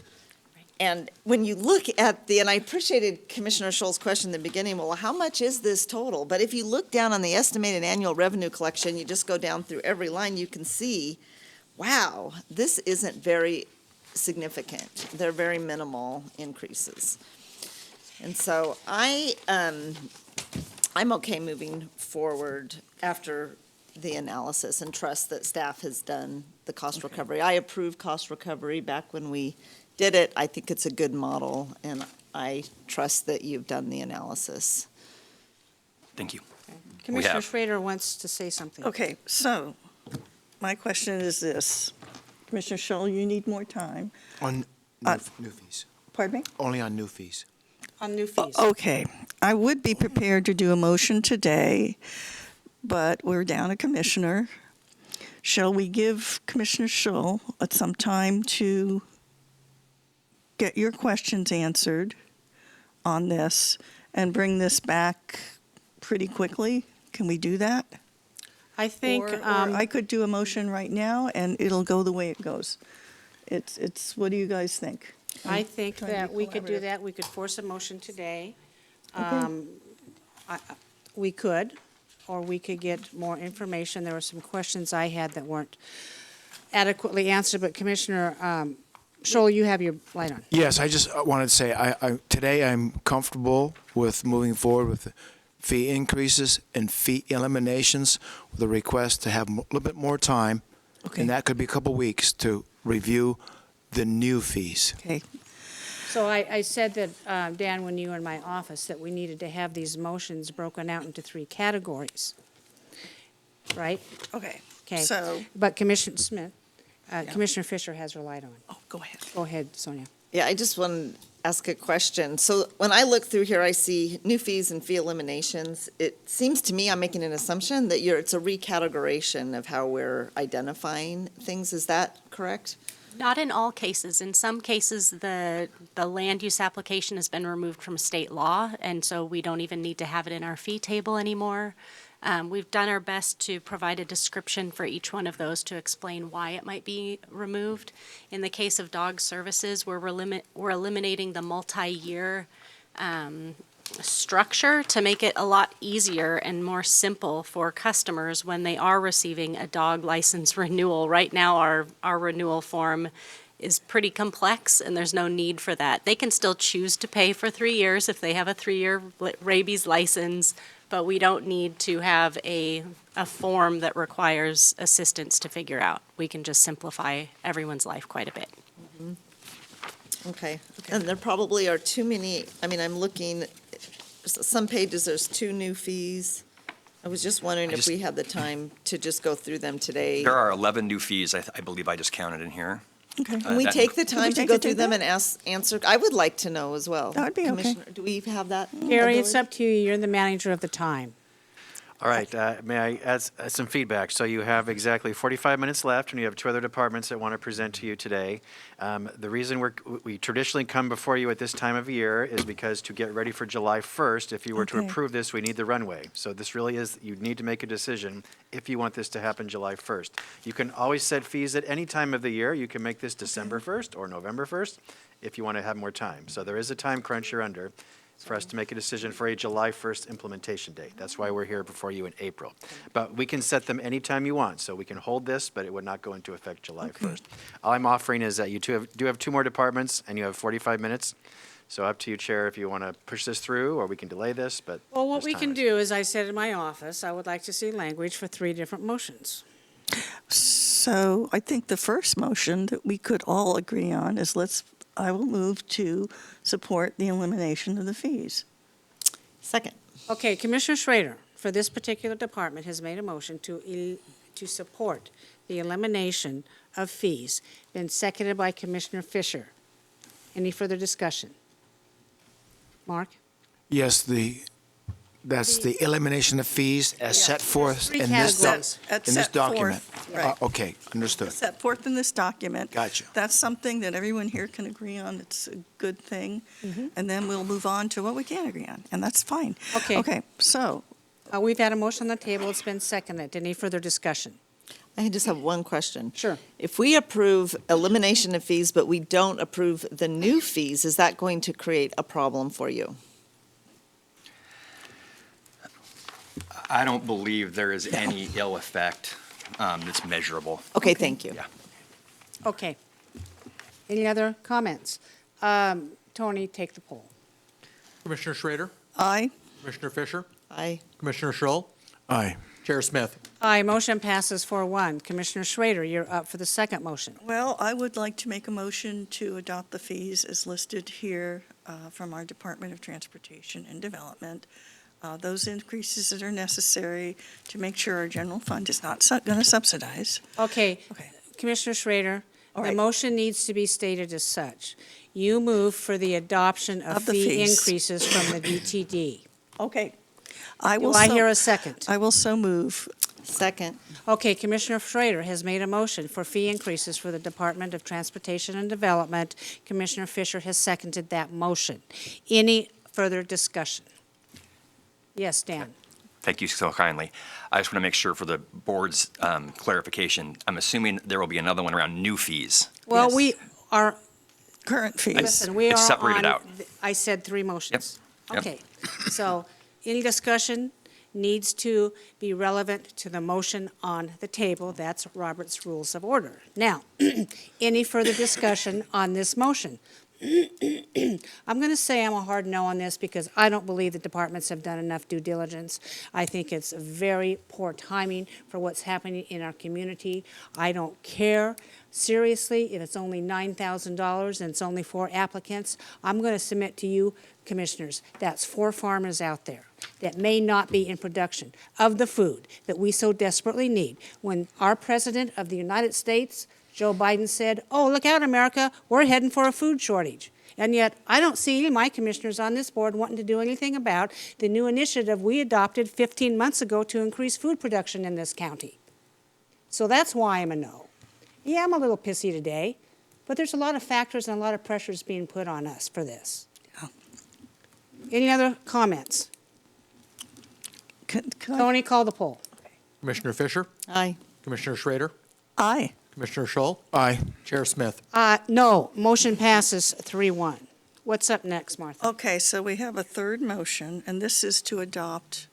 And when you look at and I appreciated Commissioner Scholl's question in the beginning, well, how much is this total? But if you look down on the estimated annual revenue collection, you just go down through every line, you can see, wow, this isn't very significant. They're very minimal increases. And so I'm okay moving forward after the analysis and trust that staff has done the cost recovery. I approved cost recovery back when we did it. I think it's a good model, and I trust that you've done the analysis. Thank you. Commissioner have. Schrader wants to say something. Okay, so my question is this. Commissioner Scholl, you need more time. On new fees. Pardon me? Only on new fees. On new fees. Okay, I would be prepared to do a motion today, but we're down a commissioner. Shall we give Commissioner Scholl some time to get your questions answered on this and bring this back pretty quickly? Can we do that? I think, Or I could do a motion right now and it'll go the way it goes. It's, what do you guys think? I think trying to that be we could do collaborative. that. We could force a motion today. Okay. We could, or we could get more information. There were some questions I had that weren't adequately answered, but Commissioner Scholl, you have your light on. Yes, I just wanted to say, today I'm comfortable with moving forward with fee increases and fee eliminations with a request to have a little bit more time. Okay. And that could be a couple weeks to review the new fees. Okay, So I said that, Dan, when you were in my office, that we needed to have these motions broken out into 3 categories, right? okay. Okay. So, But Commissioner Smith, Commissioner Fisher has her light on. oh, go ahead. Go ahead, Sonia. Yeah, I just want to ask a question. So when I look through here, I see new fees and fee eliminations. It seems to me, I'm making an assumption that it's a recategorization of how we're identifying things. Is that correct? Not in all cases. In some cases, the land use application has been removed from state law, and so we don't even need to have it in our fee table anymore. We've done our best to provide a description for each one of those to explain why it might be removed. In the case of dog services, we're eliminating the multi-year structure to make it a lot easier and more simple for customers when they are receiving a dog license renewal. Right now, our renewal form is pretty complex, and there's no need for that. They can still choose to pay for 3 years if they have a 3-year rabies license, but we don't need to have a form that requires assistance to figure out. We can just simplify everyone's life quite a bit. Okay. And there probably are too many, I mean, I'm looking, some pages, there's 2 new fees. I was just wondering if we had the time to just go through them today. There are 11 new fees, I believe I just counted in here. Okay. Can we that- take the time to take go it to through them that? and answer? I would like to know as well. That would be okay. Commissioner, do we have that? Gary, it's ability? up to you. You're the manager of the time. All right, may I add some feedback? So you have exactly 45 minutes left, and you have 2 other departments that want to present to you today. The reason we traditionally come before you at this time of year is because to get ready for July 1st, if you were to Okay. approve this, we need the runway. So this really is, you need to make a decision if you want this to happen July 1st. You can always set fees at any time of the year. You can make this December 1st or November 1st if you want to have more time. So there is a time crunch you're under. for us to make a decision for a July 1st implementation date. That's why we're here before you in April. But we can set them anytime you want, so we can hold this, but it would not go into effect July 1st. All I'm offering is that you do have two more departments, and you have 45 minutes. So up to you, Chair, if you want to push this through, or we can delay this, but. Well, what there's we can timers. do, as I said in my office, I would like to see language for 3 different motions. So I think the first motion that we could all agree on is I will move to support the elimination of the fees. Second. Okay, Commissioner Schrader, for this particular department, has made a motion to support the elimination of fees, been seconded by Commissioner Fisher. Any further discussion? Mark? Yes, that's the elimination of fees as set forth Three in this categories. That's in this set forth, document. right. Okay, understood. Set forth in this document. Gotcha. That's something that everyone here can agree on. It's a good thing. And then we'll move on to what we can't agree on, and that's fine. Okay. Okay, so We've had a motion on the table, it's been seconded. Any further discussion? I just have one question. Sure. If we approve elimination of fees, but we don't approve the new fees, is that going to create a problem for you? I don't believe there is any ill effect that's measurable. Okay, thank you. Yeah. Okay. Any other comments? Tony, take the poll. Commissioner Schrader, aye. Commissioner Fisher, Aye. Commissioner Schroll, Aye. Chair Smith. Aye, motion passes 4-1. Commissioner Schrader, you're up for the second motion. Well, I would like to make a motion to adopt the fees as listed here from our Department of Transportation and Development. Those increases that are necessary to make sure our general fund is not going to subsidize. Okay, Okay. Commissioner Schrader, All the right. motion needs to be stated as such. You move for the adoption of Of the fee fees. increases from the DTD. Okay. I Do will. I so- hear a second? I will so move. Second. Okay, Commissioner Schrader has made a motion for fee increases for the Department of Transportation and Development. Commissioner Fisher has seconded that motion. Any further discussion? Yes, Dan? Thank you so kindly. I just want to make sure for the board's clarification, I'm assuming there will be another one around new fees. Well, Yes. we are, Current fees. listen, we are It's separated on- out. I said 3 motions. Yep. Okay, so any discussion needs to be relevant to the motion on the table. That's Robert's Rules of Order. Now, any further discussion on this motion? I'm going to say I'm a hard no on this because I don't believe the departments have done enough due diligence. I think it's very poor timing for what's happening in our community. I don't care, seriously, if it's only $9,000 and it's only 4 applicants. I'm going to submit to you, commissioners, that's 4 farmers out there that may not be in production of the food that we so desperately need. When our President of the United States, Joe Biden, said, "Oh, look out, America, we're heading for a food shortage." And yet, I don't see any of my commissioners on this board wanting to do anything about the new initiative we adopted 15 months ago to increase food production in this county. So that's why I'm a no. Yeah, I'm a little pissy today, but there's a lot of factors and a lot of pressures being put on us for this. Any other comments? Can I- Tony, call the poll. Commissioner Fisher, Aye. Commissioner Schrader, Aye. Commissioner Schroll, Aye. Chair Smith. No, motion passes 3-1. What's up next, Martha? Okay, so we have a third motion, and this is to adopt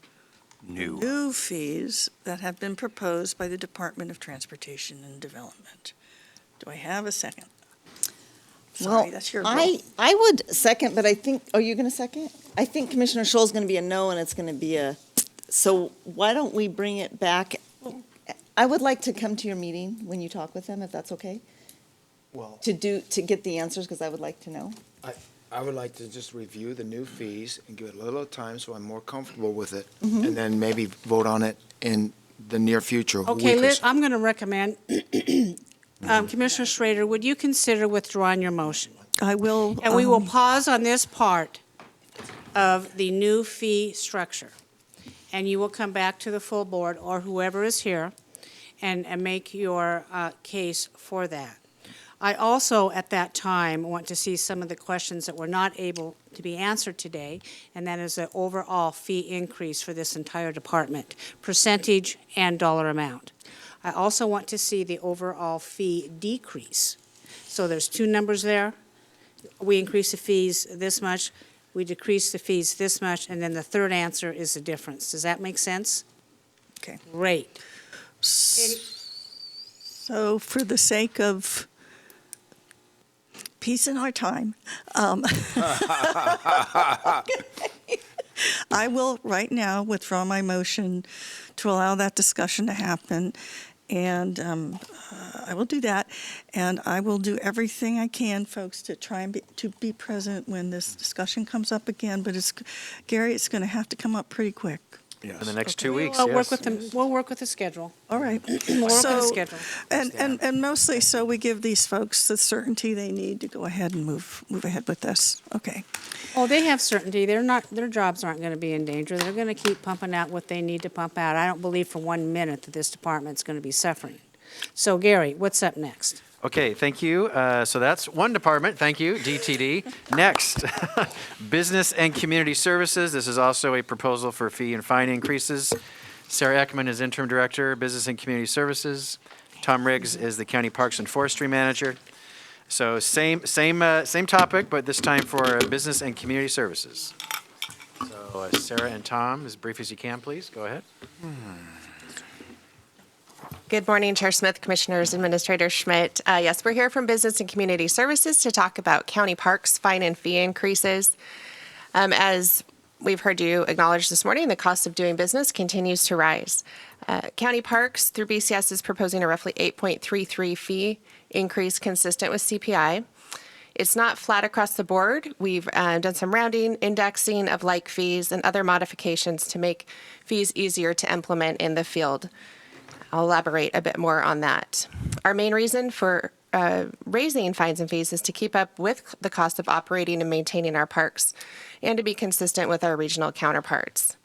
New. new fees that have been proposed by the Department of Transportation and Development. Do I have a second? Sorry, Well, that's your I would second, but I think, are you going to second? I think Commissioner Scholl's going to be a no, and it's going to be a, so why don't we bring it back? I would like to come to your meeting when you talk with them, if that's okay, Well, to get the answers, because I would like to know. I would like to just review the new fees and give it a little time so I'm more comfortable with it, and then maybe vote on it in the near future. Okay, week or Liz, so. I'm going to recommend, Commissioner Schrader, would you consider withdrawing your motion? I will. And we will pause on this part of the new fee structure. And you will come back to the full board, or whoever is here, and make your case for that. I also, at that time, want to see some of the questions that were not able to be answered today, and that is the overall fee increase for this entire department, percentage and dollar amount. I also want to see the overall fee decrease. So there's 2 numbers there. We increase the fees this much. we decrease the fees this much, and then the third answer is the difference. Does that make sense? Okay. Great. So for the sake of peace in our time, I will right now withdraw my motion to allow that discussion to happen. And I will do that. And I will do everything I can, folks, to try and be present when this discussion comes up again. But Gary, it's going to have to come up pretty quick. In the next 2 weeks, We'll yes. work with them, we'll work with the schedule. All right. We'll work with the schedule. And mostly so we give these folks the certainty they need to go ahead and move ahead with this. Okay. Oh, they have certainty. Their jobs aren't going to be in danger. They're going to keep pumping out what they need to pump out. I don't believe for 1 minute that this department's going to be suffering. So Gary, what's up next? Okay, thank you. So that's one department. Thank you, DTD. Next, Business and Community Services. This is also a proposal for fee and fine increases. Sarah Ekman is Interim Director, Business and Community Services. Tom Riggs is the County Parks and Forestry Manager. So same topic, but this time for Business and Community Services. So Sarah and Tom, as brief as you can, please. Go ahead. Good morning, Chair Smith, Commissioners, Administrator Schmidt. Yes, we're here from Business and Community Services to talk about county parks fine and fee increases. As we've heard you acknowledge this morning, the cost of doing business continues to rise. County Parks, through BCS, is proposing a roughly 8.33 fee increase consistent with CPI. It's not flat across the board. We've done some rounding, indexing of like fees, and other modifications to make fees easier to implement in the field. I'll elaborate a bit more on that. Our main reason for raising fines and fees is to keep up with the cost of operating and maintaining our parks and to be consistent with our regional counterparts.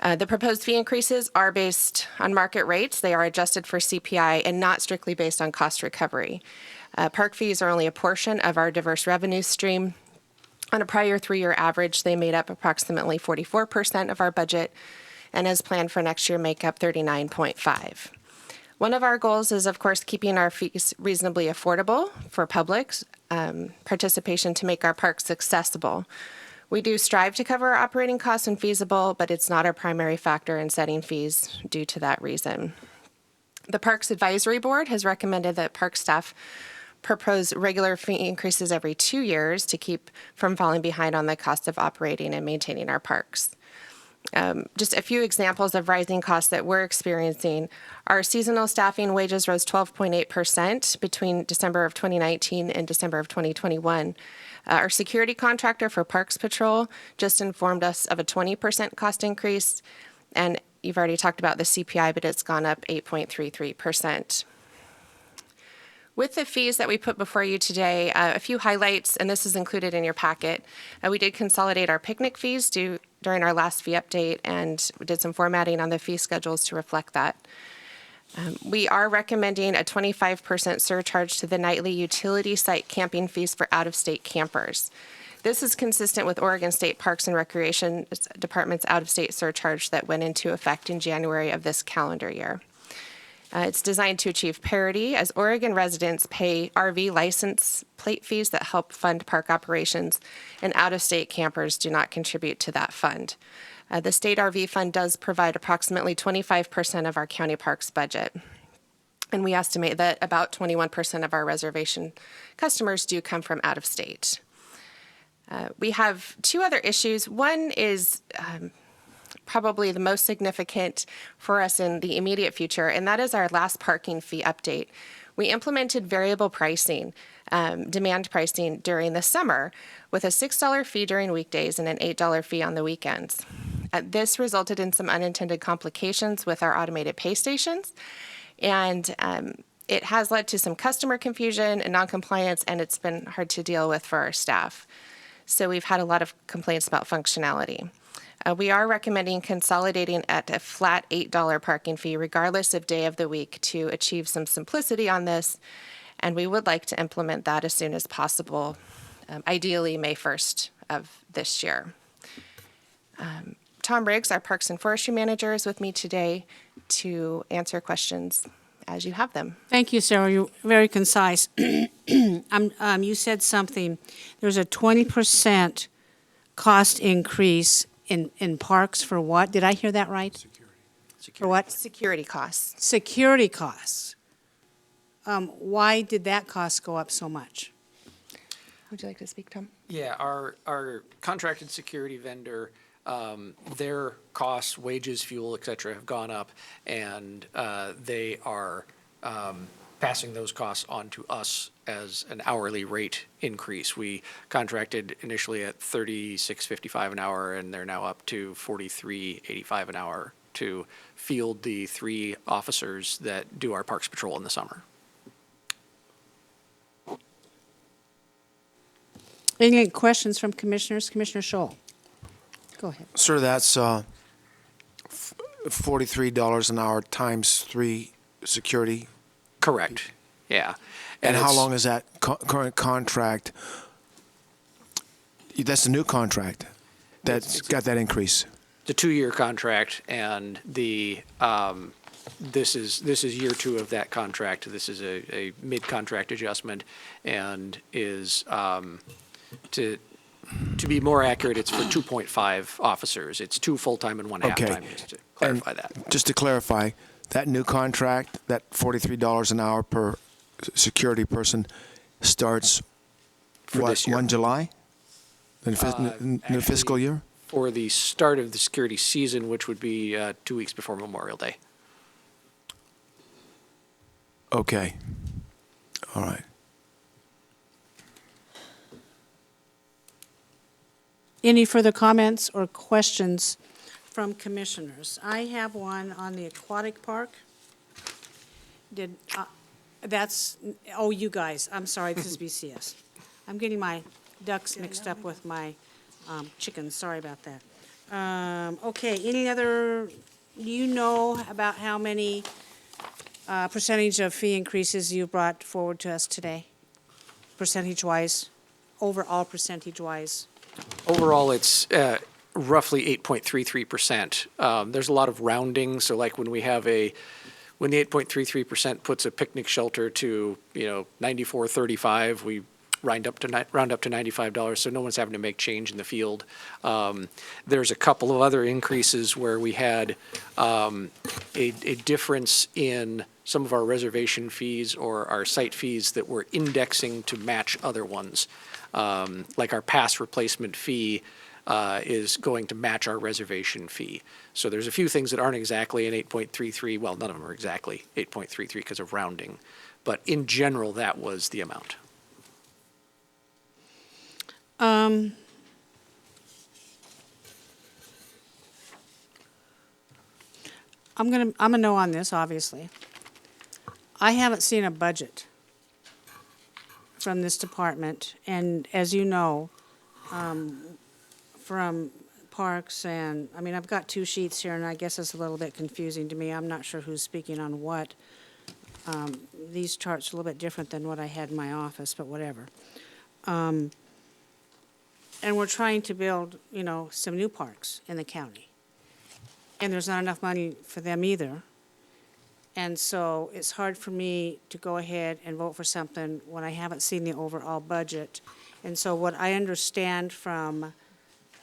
The proposed fee increases are based on market rates. They are adjusted for CPI and not strictly based on cost recovery. Park fees are only a portion of our diverse revenue stream. On a prior 3-year average, they made up approximately 44% of our budget, and as planned for next year, make up 39.5%. One of our goals is, of course, keeping our fees reasonably affordable for public participation to make our parks accessible. We do strive to cover our operating costs when feasible, but it's not our primary factor in setting fees due to that reason. The Parks Advisory Board has recommended that park staff propose regular fee increases every 2 years to keep from falling behind on the cost of operating and maintaining our parks. Just a few examples of rising costs that we're experiencing. Our seasonal staffing wages rose 12.8% between December of 2019 and December of 2021. Our security contractor for Parks Patrol just informed us of a 20% cost increase, and you've already talked about the CPI, but it's gone up 8.33%. With the fees that we put before you today, a few highlights, and this is included in your packet. We did consolidate our picnic fees during our last fee update, and we did some formatting on the fee schedules to reflect that. We are recommending a 25% surcharge to the nightly utility site camping fees for out-of-state campers. This is consistent with Oregon State Parks and Recreation Department's out-of-state surcharge that went into effect in January of this calendar year. It's designed to achieve parity as Oregon residents pay RV license plate fees that help fund park operations, and out-of-state campers do not contribute to that fund. The state RV fund does provide approximately 25% of our county parks budget, and we estimate that about 21% of our reservation customers do come from out of state. We have two other issues. One is probably the most significant for us in the immediate future, and that is our last parking fee update. We implemented variable pricing, demand pricing during the summer with a $6 fee during weekdays and an $8 fee on the weekends. This resulted in some unintended complications with our automated pay stations, and it has led to some customer confusion and noncompliance, and it's been hard to deal with for our staff. So we've had a lot of complaints about functionality. We are recommending consolidating at a flat $8 parking fee regardless of day of the week to achieve some simplicity on this, and we would like to implement that as soon as possible, ideally May 1st of this year. Tom Riggs, our Parks and Forestry Manager, is with me today to answer questions as you have them. Thank you, Sarah. You're very concise. You said something. There's a 20% cost increase in parks for what? Did I hear that right? For what? Security costs. Security costs. Why did that cost go up so much? Would you like to speak, Tom? Yeah, our contracted security vendor, their costs, wages, fuel, et cetera, have gone up, and they are passing those costs on to us as an hourly rate increase. We contracted initially at $36.55 an hour, and they're now up to $43.85 an hour to field the 3 officers that do our Parks Patrol in the summer. Any questions from commissioners? Commissioner Scholl? Go ahead. Sir, that's $43 an hour times 3 security. Correct, yeah. And how it's- long is that current contract? That's the new contract that's got that increase. The 2-year contract, and this is year 2 of that contract. This is a mid-contract adjustment, and is to be more accurate, it's for 2.5 officers. It's 2 full-time and 1 Okay. half-time, just to clarify that. Just to clarify, that new contract, that $43 an hour per security person starts For what, this year. 1 July? New fiscal year? For the start of the security season, which would be 2 weeks before Memorial Day. Okay. All right. Any further comments or questions from commissioners? I have one on the Aquatic Park. You guys, I'm sorry, this is BCS. I'm getting my ducks mixed up with my chickens, sorry about that. Okay, any other, do you know about how many percentage of fee increases you brought forward to us today? Percentage-wise, overall percentage-wise? Overall, it's roughly 8.33%. There's a lot of rounding, so like when the 8.33% puts a picnic shelter to, $94.35, we round up to $95, so no one's having to make change in the field. There's a couple of other increases where we had a difference in some of our reservation fees or our site fees that we're indexing to match other ones. Like our pass replacement fee is going to match our reservation fee. So there's a few things that aren't exactly an 8.33, well, none of them are exactly 8.33 because of rounding. But in general, that was the amount. I'm a no on this, obviously. I haven't seen a budget from this department, and as you know, from Parks and, I've got 2 sheets here, and I guess it's a little bit confusing to me. I'm not sure who's speaking on what. These charts are a little bit different than what I had in my office, but whatever. And we're trying to build, some new parks in the county. And there's not enough money for them either. And so it's hard for me to go ahead and vote for something when I haven't seen the overall budget. And so what I understand from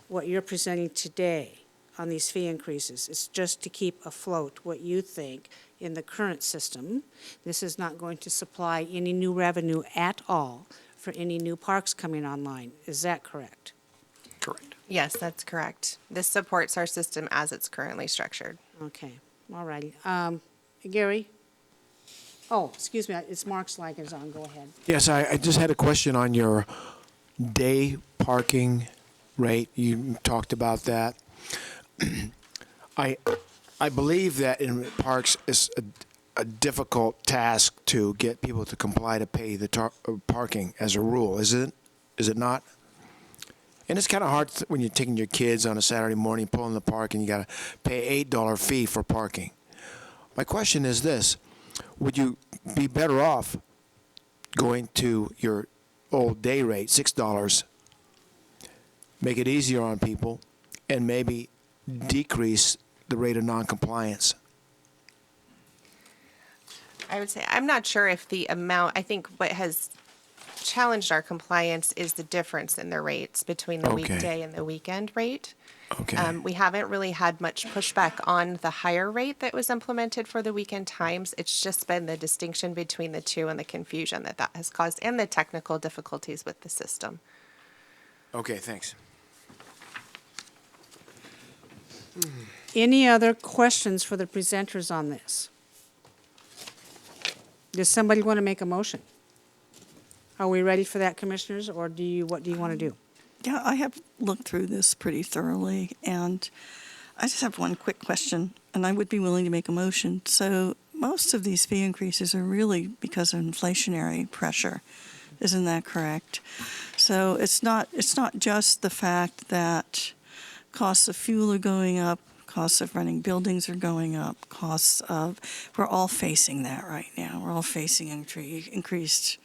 what you're presenting today on these fee increases is just to keep afloat what you think in the current system. This is not going to supply any new revenue at all for any new parks coming online. Is that correct? Correct. Yes, that's correct. This supports our system as it's currently structured. Okay, all righty. Gary? Oh, excuse me, it's Mark Slager's on, go ahead. Yes, I just had a question on your day parking rate. You talked about that. I believe that in parks it's a difficult task to get people to comply to pay the parking as a rule, is it? Is it not? And it's kind of hard when you're taking your kids on a Saturday morning, pulling the park, and you got to pay $8 fee for parking. My question is this: would you be better off going to your old day rate, $6, make it easier on people, and maybe decrease the rate of noncompliance? I would say, I'm not sure if the amount, I think what has challenged our compliance is the difference in the rates between the Okay. weekday and the weekend rate. Okay. We haven't really had much pushback on the higher rate that was implemented for the weekend times. It's just been the distinction between the two and the confusion that has caused, and the technical difficulties with the system. Okay, thanks. Any other questions for the presenters on this? Does somebody want to make a motion? Are we ready for that, commissioners, or what do you want to do? Yeah, I have looked through this pretty thoroughly, and I just have one quick question, and I would be willing to make a motion. So most of these fee increases are really because of inflationary pressure. Isn't that correct? So it's not just the fact that costs of fuel are going up, costs of running buildings are going up, we're all facing that right now. We're all facing increased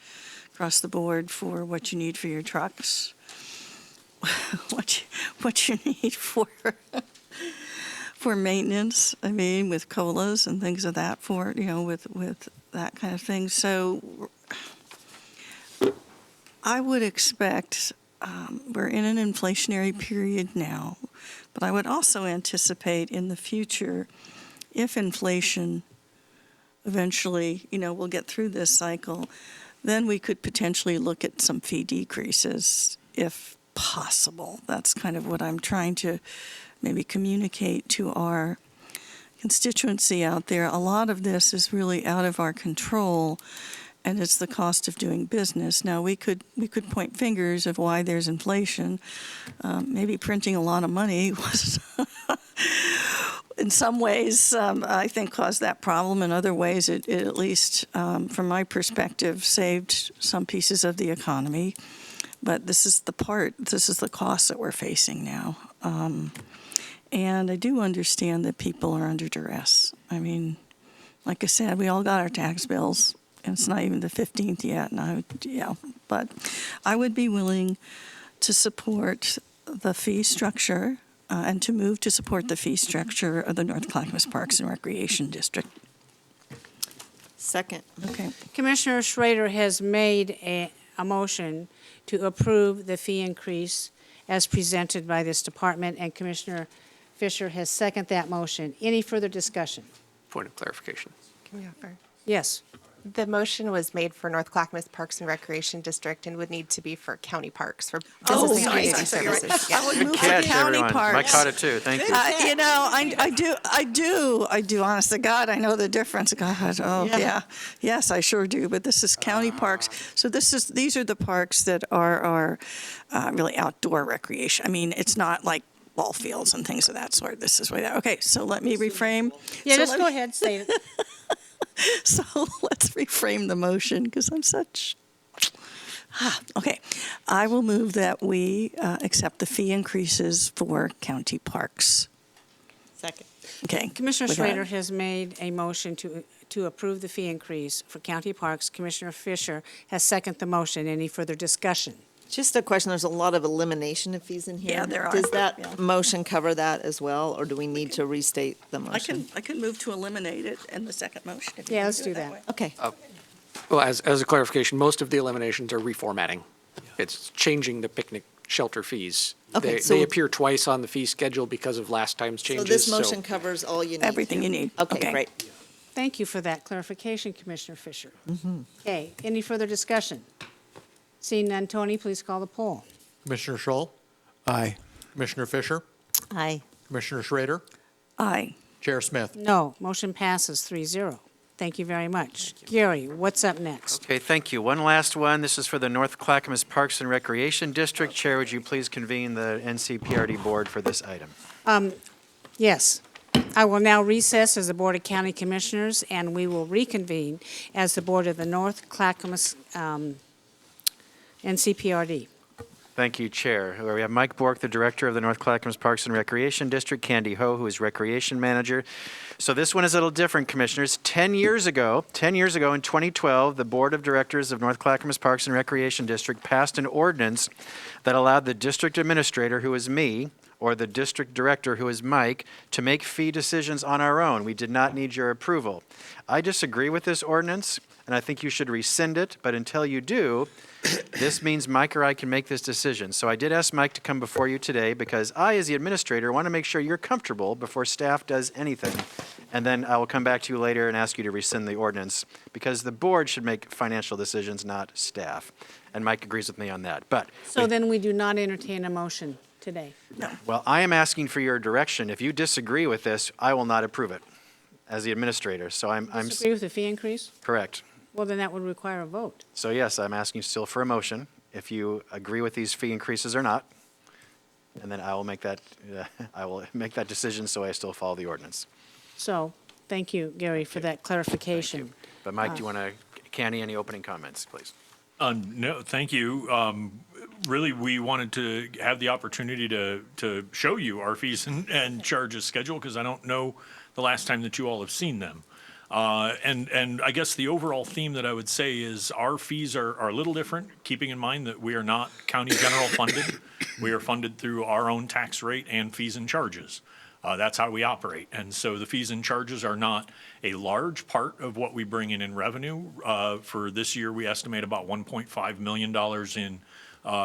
across the board for what you need for your trucks, what you need for maintenance. I mean, with COLAs and things of that with that kind of thing. So I would expect, we're in an inflationary period now, but I would also anticipate in the future, if inflation eventually, we'll get through this cycle, then we could potentially look at some fee decreases if possible. That's kind of what I'm trying to maybe communicate to our constituency out there. A lot of this is really out of our control, and it's the cost of doing business. Now, we could point fingers of why there's inflation. Maybe printing a lot of money was, in some ways, I think caused that problem. In other ways, it at least, from my perspective, saved some pieces of the economy. But this is the cost that we're facing now. And I do understand that people are under duress. I mean, like I said, we all got our tax bills. And it's not even the 15th yet, but I would be willing to support the fee structure and to move to support the fee structure of the North Clackamas Parks and Recreation District. Second. Okay. Commissioner Schrader has made a motion to approve the fee increase as presented by this department, and Commissioner Fisher has seconded that motion. Any further discussion? Point of clarification. Can we offer? Yes. The motion was made for North Clackamas Parks and Recreation District and would need to be for county parks, for business and community services. Yeah. I would move for Catch, county everyone. I parks. caught it too. Thank you. I do. Honest to God, I know the difference. God, yeah. Yes, I sure do. But this is county parks. So these are the parks that are really outdoor recreation. I mean, it's not like ball fields and things of that sort. This is way that. Okay, so let me reframe. Yeah, So just let go me- ahead, say it. So let's reframe the motion because I'm such. Okay, I will move that we accept the fee increases for county parks. Second. Okay. Commissioner with that- Schrader has made a motion to approve the fee increase for county parks. Commissioner Fisher has seconded the motion. Any further discussion? Just a question, there's a lot of elimination of fees in here. Yeah, there are. Does that Yeah. motion cover that as well, or do we need to restate the motion? I can move to eliminate it in the second motion. if you Yeah, want let's to do it that. way. Okay. Well, as a clarification, most of the eliminations are reformatting. It's changing the picnic shelter fees. Okay, They so- appear twice on the fee schedule because of last time's So changes. this motion covers all you need? Everything you need. Okay, great. Thank you for that clarification, Commissioner Fisher. Okay, any further discussion? Seeing none, Tony, please call the poll. Commissioner Scholl, Aye. Commissioner Fisher, Aye. Commissioner Schrader, Aye. Chair Smith. No, motion passes 3-0. Thank you very much. Gary, what's up next? Okay, thank you. One last one. This is for the North Clackamas Parks and Recreation District. Chair, would you please convene the NCPRD board for this item? Yes. I will now recess as the Board of County Commissioners, and we will reconvene as the Board of the North Clackamas NCPRD. Thank you, Chair. We have Mike Bork, the Director of the North Clackamas Parks and Recreation District, Candy Ho, who is Recreation Manager. So this one is a little different, Commissioners. 10 years ago in 2012, the Board of Directors of North Clackamas Parks and Recreation District passed an ordinance that allowed the District Administrator, who is me, or the District Director, who is Mike, to make fee decisions on our own. We did not need your approval. I disagree with this ordinance. and I think you should rescind it, but until you do, this means Mike or I can make this decision. So I did ask Mike to come before you today because I, as the administrator, want to make sure you're comfortable before staff does anything. And then I will come back to you later and ask you to rescind the ordinance, because the board should make financial decisions, not staff. And Mike agrees with me on that. But, So then we do not entertain a motion today. well, I am asking for your direction. If you disagree with this, I will not approve it as the administrator. So I'm Disagree with the fee increase? correct. Well, then that would require a vote. So yes, I'm asking still for a motion, if you agree with these fee increases or not. And then I will make that, decision, so I still follow the ordinance. So, thank you, Gary, for that clarification. But Mike, do you want to, Candy, any opening comments, please? No, thank you. Really, we wanted to have the opportunity to show you our fees and charges schedule, because I don't know the last time that you all have seen them. And I guess the overall theme that I would say is our fees are a little different, keeping in mind that we are not county general funded. We are funded through our own tax rate and fees and charges. That's how we operate. And so the fees and charges are not a large part of what we bring in revenue. For this year, we estimate about $1.5 million in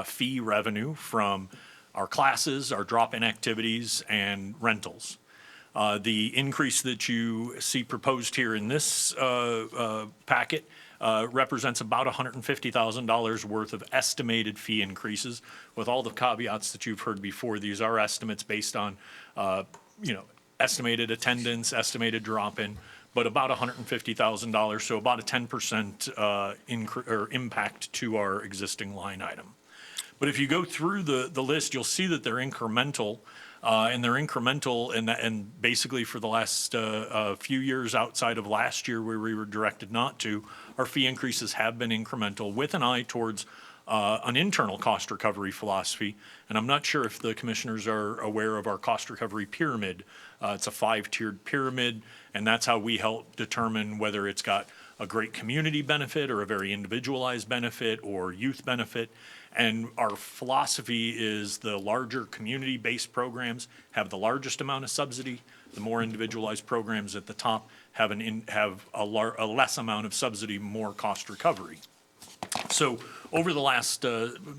fee revenue from our classes, our drop-in activities, and rentals. The increase that you see proposed here in this packet represents about $150,000 worth of estimated fee increases. With all the caveats that you've heard before, these are estimates based on, estimated attendance, estimated drop-in, but about $150,000, so about a 10% impact to our existing line item. But if you go through the list, you'll see that they're incremental. And they're incremental, and basically for the last few years outside of last year where we were directed not to, our fee increases have been incremental with an eye towards an internal cost recovery philosophy. And I'm not sure if the commissioners are aware of our cost recovery pyramid. It's a 5-tiered pyramid, and that's how we help determine whether it's got a great community benefit or a very individualized benefit or youth benefit. And our philosophy is the larger community-based programs have the largest amount of subsidy. The more individualized programs at the top have a less amount of subsidy, more cost recovery. So over the last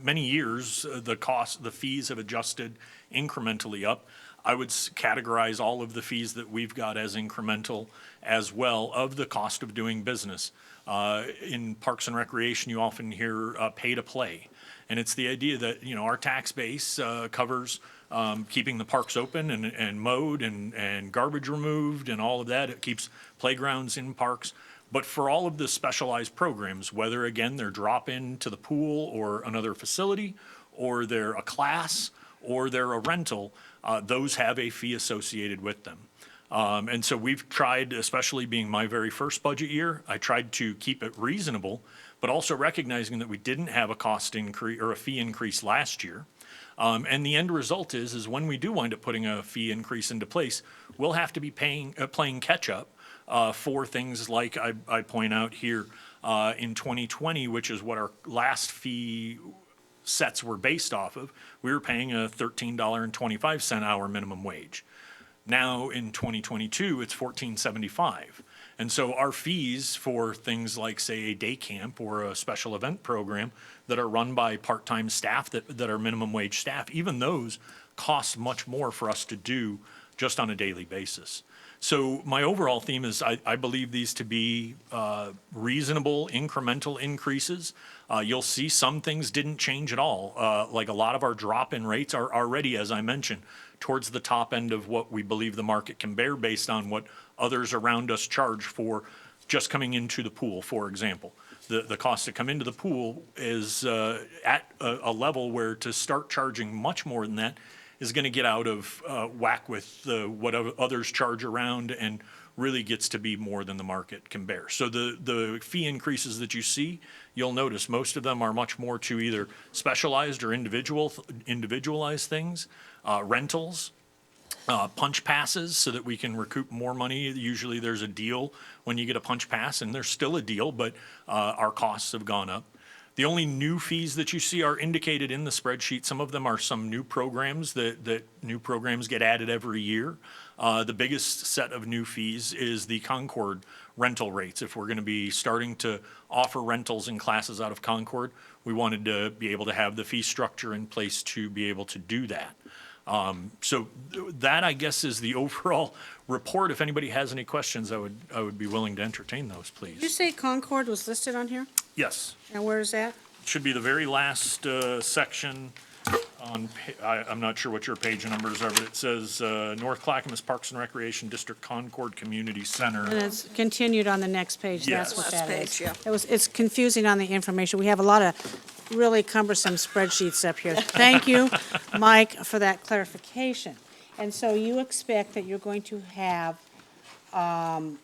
many years, the fees have adjusted incrementally up. I would categorize all of the fees that we've got as incremental as well of the cost of doing business. In Parks and Recreation, you often hear pay to play. And it's the idea that, our tax base covers keeping the parks open and mowed and garbage removed and all of that. It keeps playgrounds in parks. But for all of the specialized programs, whether, again, they're drop-in to the pool or another facility, or they're a class, or they're a rental, those have a fee associated with them. And so we've tried, especially being my very first budget year, I tried to keep it reasonable, but also recognizing that we didn't have a cost increase or a fee increase last year. And the end result is when we do wind up putting a fee increase into place, we'll have to be playing catch up for things like I point out here in 2020, which is what our last fee sets were based off of. We were paying a $13.25 hour minimum wage. Now in 2022, it's $14.75. And so our fees for things like, say, a day camp or a special event program that are run by part-time staff that are minimum wage staff, even those cost much more for us to do just on a daily basis. So my overall theme is I believe these to be reasonable incremental increases. You'll see some things didn't change at all. Like a lot of our drop-in rates are already, as I mentioned, towards the top end of what we believe the market can bear based on what others around us charge for just coming into the pool, for example. The cost to come into the pool is at a level where to start charging much more than that is going to get out of whack with what others charge around and really gets to be more than the market can bear. So the fee increases that you see, you'll notice most of them are much more to either specialized or individualized things, rentals, punch passes so that we can recoup more money. Usually there's a deal when you get a punch pass, and there's still a deal, but our costs have gone up. The only new fees that you see are indicated in the spreadsheet. Some of them are some new programs that new programs get added every year. The biggest set of new fees is the Concord rental rates. If we're going to be starting to offer rentals in classes out of Concord, we wanted to be able to have the fee structure in place to be able to do that. So that, I guess, is the overall report. If anybody has any questions, I would be willing to entertain those, Did you please. say Concord was listed on here? Yes, And where is that? should be the very last section on, I'm not sure what your page numbers are, but it says North Clackamas Parks and Recreation District Concord Community Center. And it's continued on the next page, that's what Yes. that Last is. page, yeah. It's confusing on the information. We have a lot of really cumbersome spreadsheets up here. Thank you, Mike, for that clarification. And so you expect that you're going to have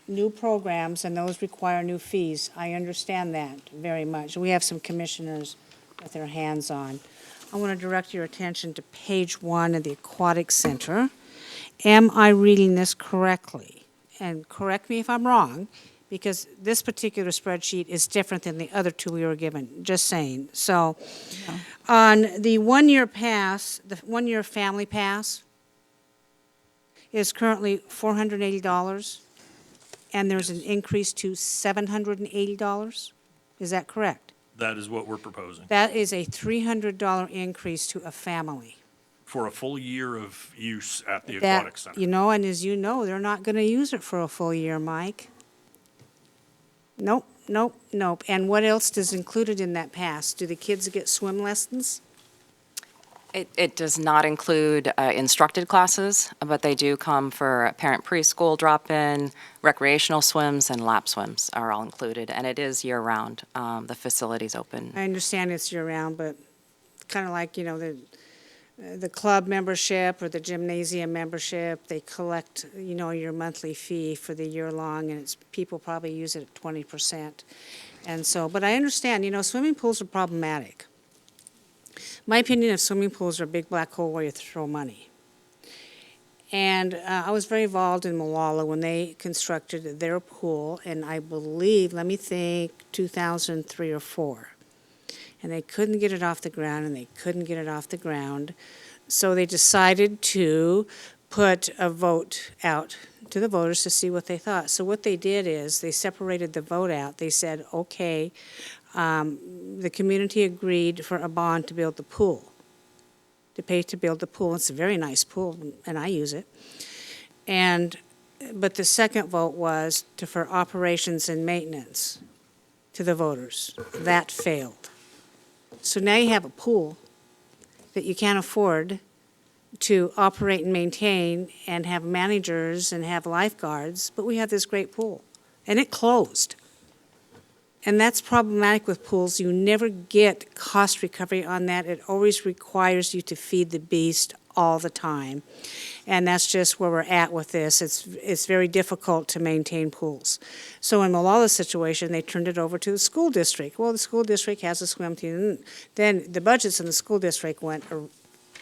new programs, and those require new fees. I understand that very much. We have some commissioners with their hands on. I want to direct your attention to page 1 of the Aquatic Center. Am I reading this correctly? And correct me if I'm wrong, because this particular spreadsheet is different than the other two we were given, just saying. So, on the one-year pass, the one-year family pass is currently $480, and there's an increase to $780. Is that correct? That is what we're proposing That is a $300 increase to a family. for a full year of use at the That, Aquatic Center. you know, and as you know, they're not going to use it for a full year, Mike. Nope, nope, nope. And what else is included in that pass? Do the kids get swim lessons? It does not include instructed classes, but they do come for parent preschool drop-in, recreational swims, and lap swims are all included, and it is year-round. The facility's open. I understand it's year-round, but kind of like, you know, the club membership or the gymnasium membership, they collect, you know, your monthly fee for the year long, and people probably use it at 20%. And so, but I understand, you know, swimming pools are problematic. My opinion of swimming pools are a big black hole where you throw money. And I was very involved in Molalla when they constructed their pool, and I believe, let me think, 2003 or 4. And they couldn't get it off the ground, and they couldn't get it off the ground. So they decided to put a vote out to the voters to see what they thought. So what they did is they separated the vote out. They said, okay, the community agreed for a bond to build the pool, to pay to build the pool. It's a very nice pool, and I use it. But the second vote was for operations and maintenance to the voters. That failed. So now you have a pool that you can't afford to operate and maintain and have managers and have lifeguards, but we have this great pool, and it closed. And that's problematic with pools. You never get cost recovery on that. It always requires you to feed the beast all the time. And that's just where we're at with this. It's very difficult to maintain pools. So in Mollalla's situation, they turned it over to the school district. Well, the school district has a swim team. Then the budgets in the school district went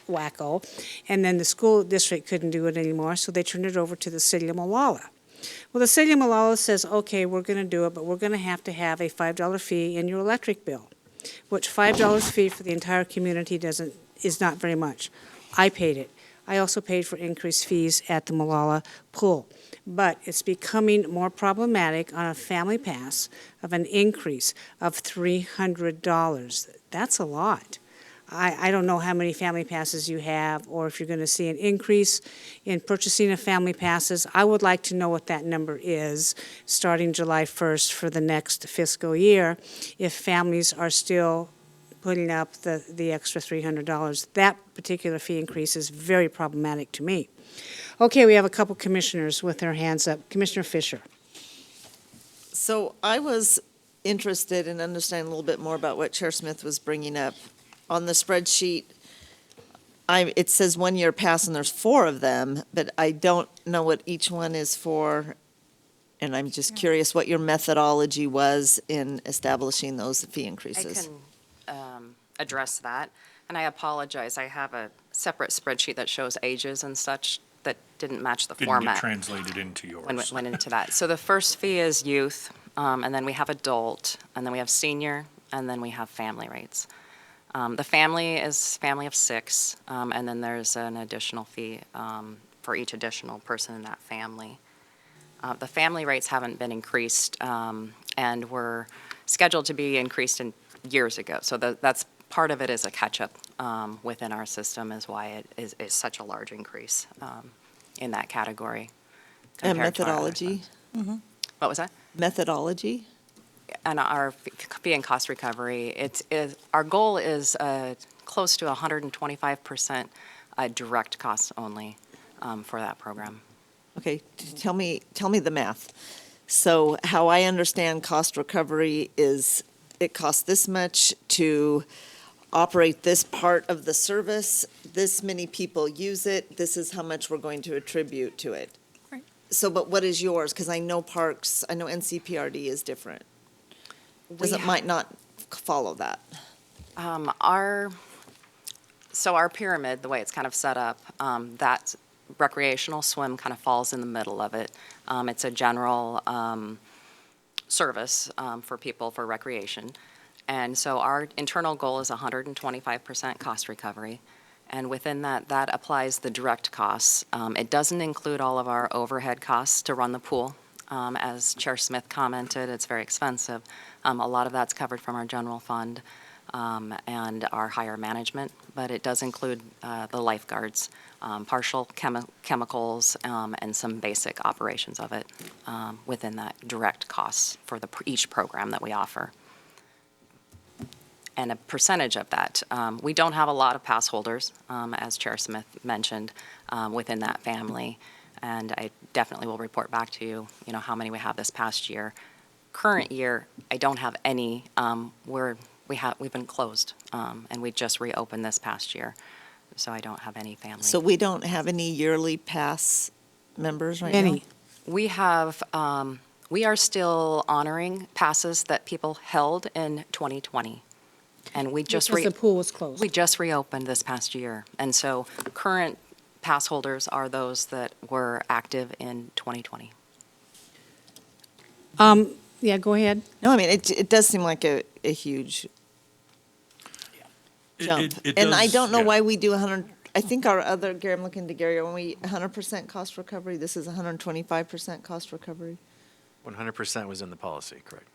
wacko, and then the school district couldn't do it anymore, so they turned it over to the city of Molalla. Well, the city of Molalla says, okay, we're going to do it, but we're going to have a $5 fee in your electric bill, which $5 fee for the entire community is not very much. I paid it. I also paid for increased fees at the Molalla pool. But it's becoming more problematic on a family pass of an increase of $300. That's a lot. I don't know how many family passes you have, or if you're going to see an increase in purchasing of family passes. I would like to know what that number is starting July 1st for the next fiscal year, if families are still putting up the extra $300. That particular fee increase is very problematic to me. Okay, we have a couple commissioners with their hands up. Commissioner Fisher. So I was interested in understanding a little bit more about what Chair Smith was bringing up. On the spreadsheet, it says 1 year pass, and there's 4 of them, but I don't know what each one is for, and I'm just curious what your methodology was in establishing those fee I increases. can address that, and I apologize. I have a separate spreadsheet that shows ages and such that didn't match the Didn't get format. translated into when yours. went into that. So the first fee is youth, and then we have adult, and then we have senior, and then we have family rates. The family is family of 6, and then there's an additional fee for each additional person in that family. The family rates haven't been increased and were scheduled to be increased years ago. So that's part of it is a catch-up within our system is why it is such a large increase in that category. And compared to our other methodology, funds. What was that? methodology? And our fee and cost recovery, our goal is close to 125% direct costs only for that program. Okay, tell me the math. So how I understand cost recovery is it costs this much to operate this part of the service, this many people use it, this is how much we're going to attribute to it. Right. So, but what is yours? Because I know parks, I know NCPRD is different. Might not follow that. Our pyramid, the way it's kind of set up, that recreational swim kind of falls in the middle of it. It's a general service for people for recreation. And so our internal goal is 125% cost recovery. And within that, that applies the direct costs. It doesn't include all of our overhead costs to run the pool. As Chair Smith commented, it's very expensive. A lot of that's covered from our general fund and our higher management, but it does include the lifeguards, partial chemicals, and some basic operations of it within that direct costs for each program that we offer. And a percentage of that. We don't have a lot of pass holders, as Chair Smith mentioned, within that family. And I definitely will report back to you, how many we have this past year. Current year, I don't have any. We've been closed, and we just reopened this past year. So I don't have any family. So we don't have any yearly pass members right now? Any. We have, we are still honoring passes that people held in 2020. And we just Because the pool was closed. we just reopened this past year. And so current pass holders are those that were active in 2020. Yeah, go ahead. No, I mean, it does seem like a huge jump. It And I does, don't know yeah. why we do 100, I think our other, Gary, I'm looking to Gary, when we 100% cost recovery, this is 125% cost recovery, 100% was in the policy, correct?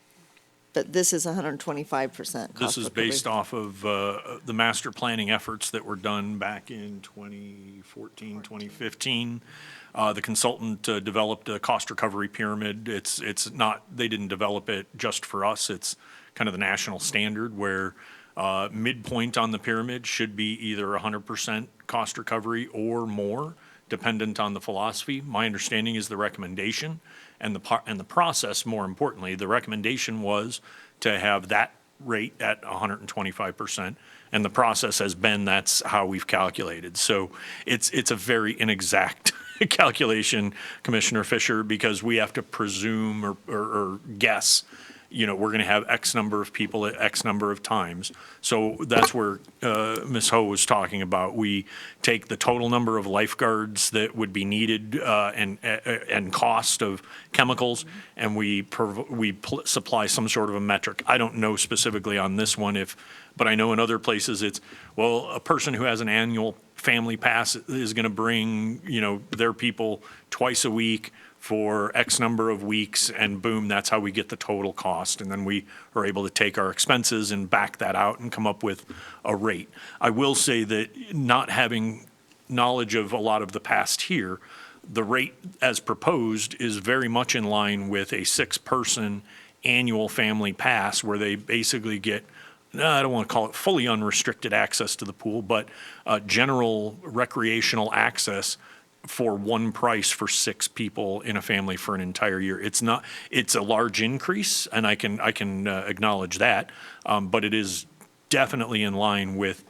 but this is 125% cost recovery. This is based off of the master planning efforts that were done back in 2014, 2015. The consultant developed a cost recovery pyramid. It's not, they didn't develop it just for us. It's kind of the national standard where midpoint on the pyramid should be either 100% cost recovery or more, dependent on the philosophy. My understanding is the recommendation and the process, more importantly, the recommendation was to have that rate at 125%. And the process has been, that's how we've calculated. So it's a very inexact calculation, Commissioner Fisher, because we have to presume or guess, we're going to have X number of people at X number of times. So that's where Ms. Ho was talking about. We take the total number of lifeguards that would be needed and cost of chemicals, and we supply some sort of a metric. I don't know specifically on this one but I know in other places it's, well, a person who has an annual family pass is going to bring, their people twice a week for X number of weeks, and boom, that's how we get the total cost. And then we are able to take our expenses and back that out and come up with a rate. I will say that not having knowledge of a lot of the past here, the rate as proposed is very much in line with a 6-person annual family pass where they basically get, I don't want to call it fully unrestricted access to the pool, but general recreational access for one price for 6 people in a family for an entire year. It's a large increase, and I can acknowledge that, but it is definitely in line with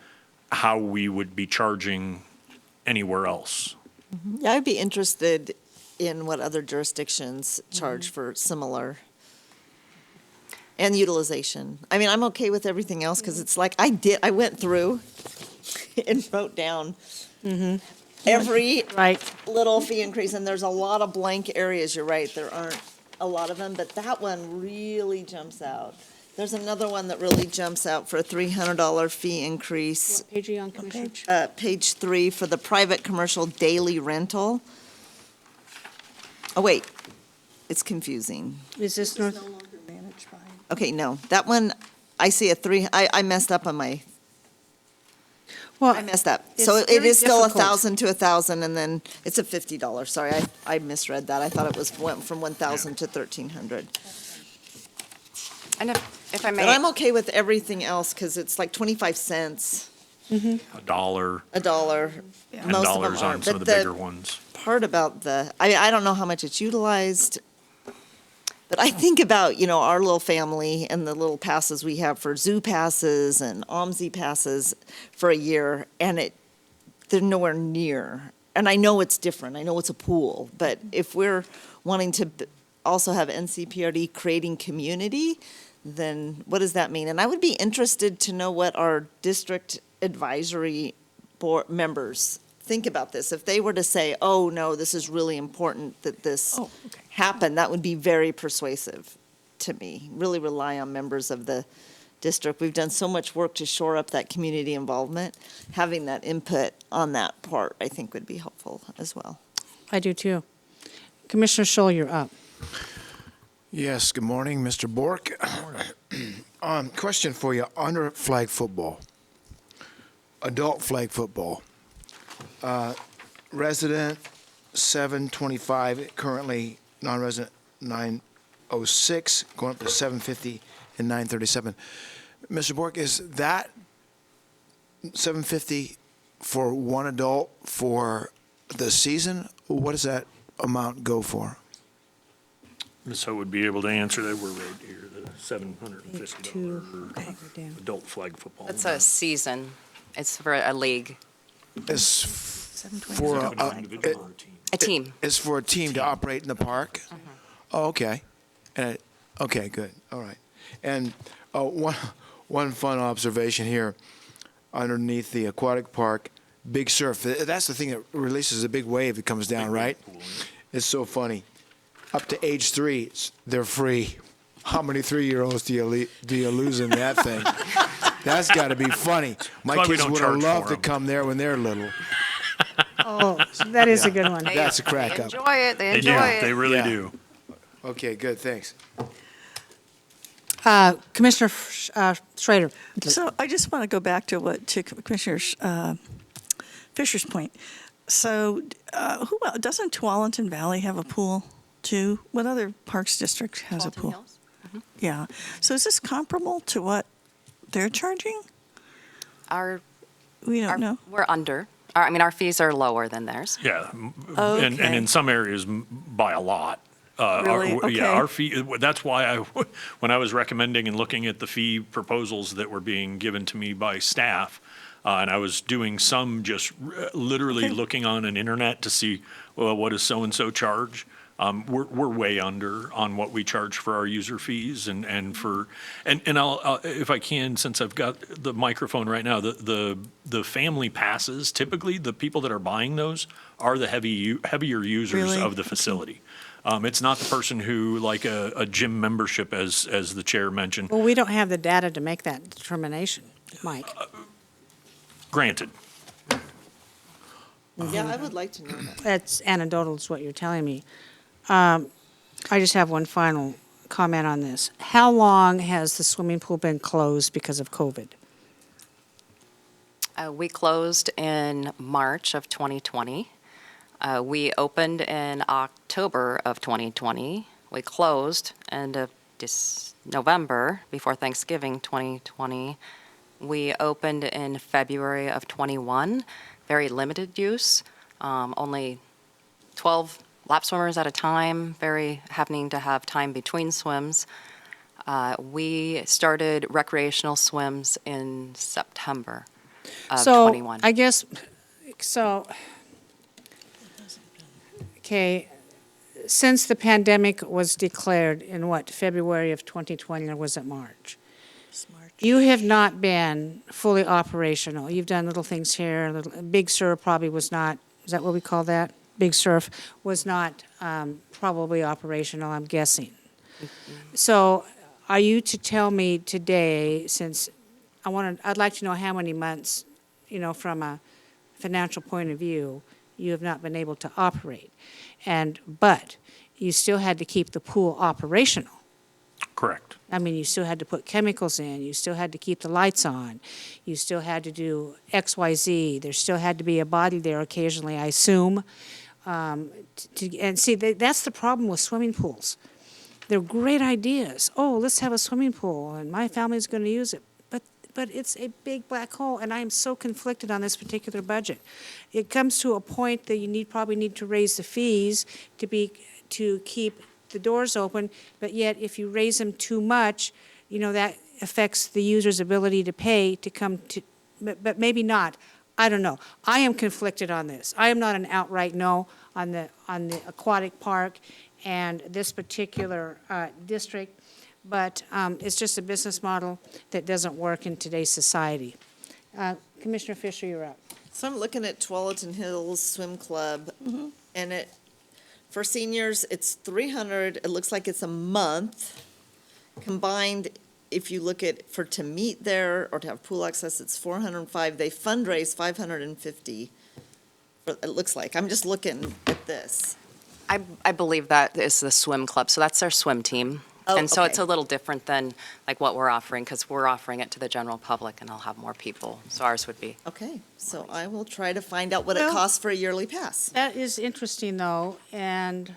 how we would be charging anywhere else. Yeah, I'd be interested in what other jurisdictions charge for similar, and utilization. I mean, I'm okay with everything else, because it's like, I went through and wrote down every Right. little fee increase, and there's a lot of blank areas, you're right, there aren't a lot of them, but that one really jumps out. There's another one that really jumps out for a $300 fee increase. What page are you on, Commissioner? Page 3 for the private commercial daily rental. Oh, wait, it's confusing. Is this No North? longer managed by. Okay, no, that one, I see I messed up on my, Well, I messed up. So It's it very is still difficult. 1,000 to 1,000, and then it's a $50. Sorry, I misread that. I thought it went from 1,000 to 1,300. And if I But may, I'm okay with everything else, because it's like 25 cents, $1, $1. $10 Most of them on aren't. some of But the bigger ones. part about I don't know how much it's utilized, but I think about, our little family and the little passes we have for zoo passes and OMSI passes for a year, and they're nowhere near. And I know it's different, I know it's a pool, but if we're wanting to also have NCPRD creating community, then what does that mean? And I would be interested to know what our district advisory board members think about this. If they were to say, oh, no, this is really important that this happen, that would be very persuasive to me. Really rely on members of the district. We've done so much work to shore up that community involvement. Having that input on that part, I think, would be helpful as well. I do too. Commissioner Scholl, you're up. Yes, good morning, Mr. Bork. Question for you, under flag football, adult flag football, resident 725, currently non-resident 906, going up to 750 and 937. Mr. Bork, is that 750 for one adult for the season? What does that amount go for? Ms. Ho would be able to answer that. We're right here, the $750 Two. Okay, for down. adult flag football. it's a season. It's for a league, It's for An individual or a team. a team. It's for a team to operate in the park? Oh, okay. Okay, good, all right. And one fun observation here, underneath the Aquatic Park, big surf. That's the thing that releases a big wave that comes down, right? It's so funny. Up to age 3, they're free. How many 3-year-olds do you lose in that thing? That's got to be funny. My why we kids don't would have charge loved for to 'em. come there when they're little. Oh, that is a good one. That's a crack They up. enjoy it, they They enjoy do, it. they really Yeah. do. Okay, good, thanks. Commissioner Schrader. So I just want to go back to Commissioner Fisher's point. So who else? Doesn't Tualatin Valley have a pool too? What other parks district has a Walton pool? Hills? Yeah. So is this comparable to what they're charging? We don't know. We're under. Our fees are lower than theirs. Yeah, and Okay. in some areas by a lot. Really? Yeah, Okay. our fee, that's why when I was recommending and looking at the fee proposals that were being given to me by staff, and I was doing some just literally Okay. looking on an internet to see, well, what does so-and-so charge? We're way under on what we charge for our user fees and I'll, if I can, since I've got the microphone right now, the family passes, typically the people that are buying those are the heavier users Really? of the facility. It's not the person who, like a gym membership, as the chair mentioned. Well, we don't have the data to make that determination, Mike. Granted, Yeah, I would like to know that. That's anecdotal, is what you're telling me. I just have one final comment on this. How long has the swimming pool been closed because of COVID? We closed in March of 2020. We opened in October of 2020. We closed end of November, before Thanksgiving 2020. We opened in February of 21. Very limited use, only 12 lap swimmers at a time, having to have time between swims. We started recreational swims in September of 21. So, I guess, okay, since the pandemic was declared in what, February of 2020, or was it March? You have not been fully operational. You've done little things here, Big Sur probably was not, is that what we call that? Big Surf was not probably operational, I'm guessing. So are you to tell me today, since I'd like to know how many months, from a financial point of view, you have not been able to operate, but you still had to keep the pool operational. Correct. I mean, you still had to put chemicals in, you still had to keep the lights on, you still had to do X, Y, Z. There still had to be a body there occasionally, I assume. And see, that's the problem with swimming pools. They're great ideas. Oh, let's have a swimming pool, and my family's going to use it. But it's a big black hole, and I am so conflicted on this particular budget. It comes to a point that you probably need to raise the fees to keep the doors open, but yet if you raise them too much, that affects the user's ability to pay to come to, but maybe not. I don't know. I am conflicted on this. I am not an outright no on the aquatic park and this particular district, but it's just a business model that doesn't work in today's society. Commissioner Fisher, you're up. So I'm looking at Tualatin Hills Swim Club, and for seniors, it's 300, it looks like it's a month. Combined, if you look at, to meet there or to have pool access, it's 405. They fundraise 550, it looks like. I'm just looking at this. I believe that is the swim club, so that's our swim team. Oh, And so it's okay. a little different than like what we're offering, because we're offering it to the general public, and I'll have more people. So ours would be. Okay, so I will try to find out what it Well- costs for a yearly pass. That is interesting, though, and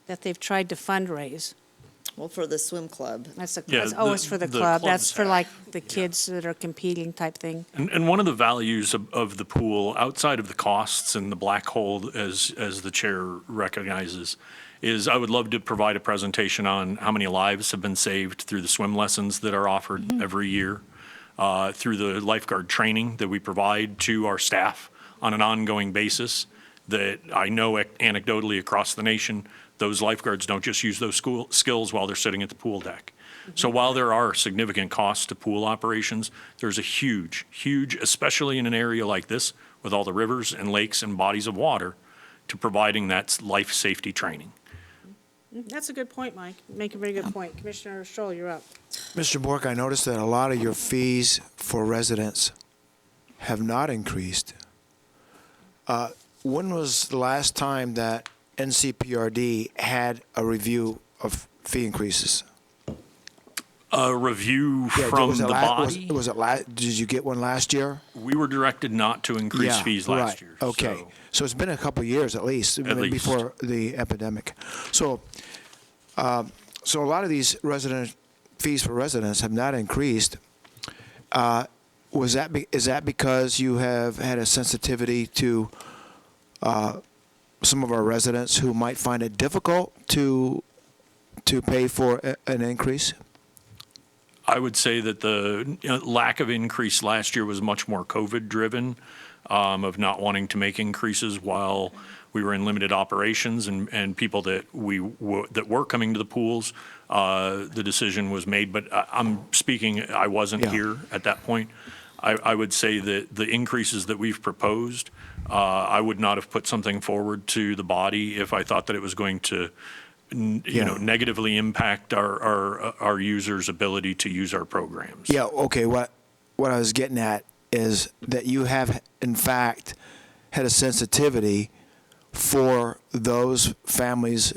that they've tried to fundraise. Well, for the swim club. It's Yeah, it's for the the club. clubs That's for have- like the kids that are competing type thing. And one of the values of the pool, outside of the costs and the black hole, as the chair recognizes, is I would love to provide a presentation on how many lives have been saved through the swim lessons that are offered every year, through the lifeguard training that we provide to our staff on an ongoing basis, that I know anecdotally across the nation, those lifeguards don't just use those skills while they're sitting at the pool deck. So while there are significant costs to pool operations, there's a huge, especially in an area like this, with all the rivers and lakes and bodies of water, to providing that life safety training. That's a good point, Mike. Make a very good point. Commissioner Scholl, you're up. Mr. Bork, I noticed that a lot of your fees for residents have not increased. When was the last time that NCPRD had a review of fee increases? A review Yeah, from was it the body, Was it did you get one last year? we were directed not to increase Yeah, fees right. last year. Okay, so- so it's been a couple of years at least, At least. before the epidemic. So, so a lot of these fees for residents have not increased. Is that because you have had a sensitivity to some of our residents who might find it difficult to pay for an increase? I would say that the lack of increase last year was much more COVID-driven, of not wanting to make increases while we were in limited operations, and people that were coming to the pools, the decision was made. But I'm speaking, I wasn't Yeah. here at that point. I would say that the increases that we've proposed, I would not have put something forward to the body if I thought that it was going to negatively impact our users' ability to use our programs. Yeah, okay, what I was getting at is that you have, in fact, had a sensitivity for those families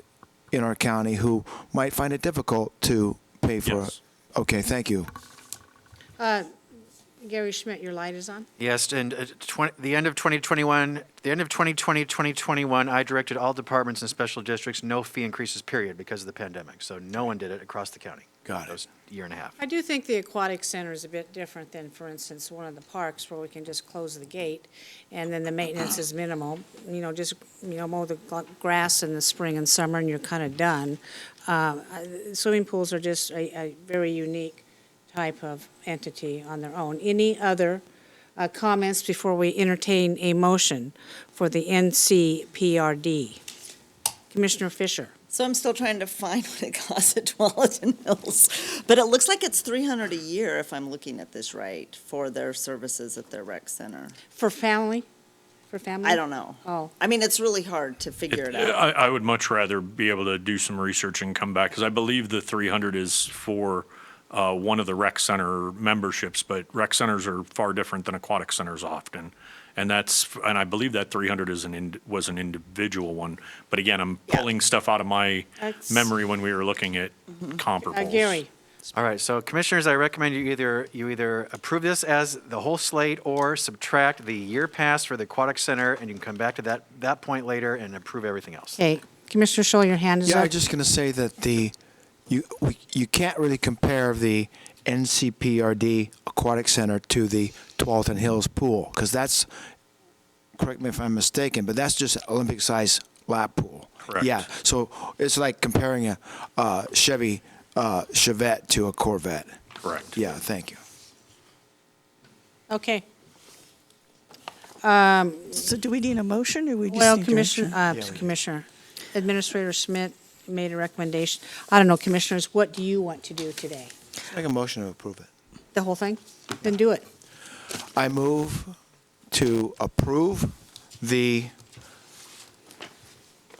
in our county who might find it difficult to pay for Yes. it. Okay, thank you. Gary Schmidt, your light is on. Yes, and the end of 2021, the end of 2020, 2021, I directed all departments and special districts, no fee increases, period, because of the pandemic. So no one did it across the county. Got it. That was a year and a half. I do think the aquatic center is a bit different than, for instance, one of the parks where we can just close the gate and then the maintenance is minimal. Just mow the grass in the spring and summer and you're kind of done. Swimming pools are just a very unique type of entity on their own. Any other comments before we entertain a motion for the NCPRD? Commissioner Fisher. So I'm still trying to find what it costs at Tualatin Hills. But it looks like it's $300 a year, if I'm looking at this right, for their services at their rec center. For family? for family? I don't know. Oh. I mean, it's really hard to figure it out. I would much rather be able to do some research and come back, because I believe the 300 is for one of the rec center memberships, but rec centers are far different than aquatic centers often. And I believe that 300 was an individual one. But again, I'm pulling stuff out of my That's- memory when we were looking at comparables. Gary? All right, so commissioners, I recommend you either approve this as the whole slate or subtract the year pass for the aquatic center, and you can come back to that point later and approve everything else. Okay, Commissioner Scholl, your hand is Yeah, up. I'm just going to say that you can't really compare the NCPRD Aquatic Center to the Tualatin Hills Pool, because that's, correct me if I'm mistaken, but that's just an Olympic-size lap pool. Correct. Yeah, so it's like comparing a Chevy Chevette to a Corvette. Correct. Yeah, thank you. Okay. So do we need a motion or we just Well, need direction? Commissioner, Administrator Schmidt made a recommendation. I don't know, Commissioners, what do you want to do today? Make a motion to approve it. The whole thing? Then do it. I move to approve the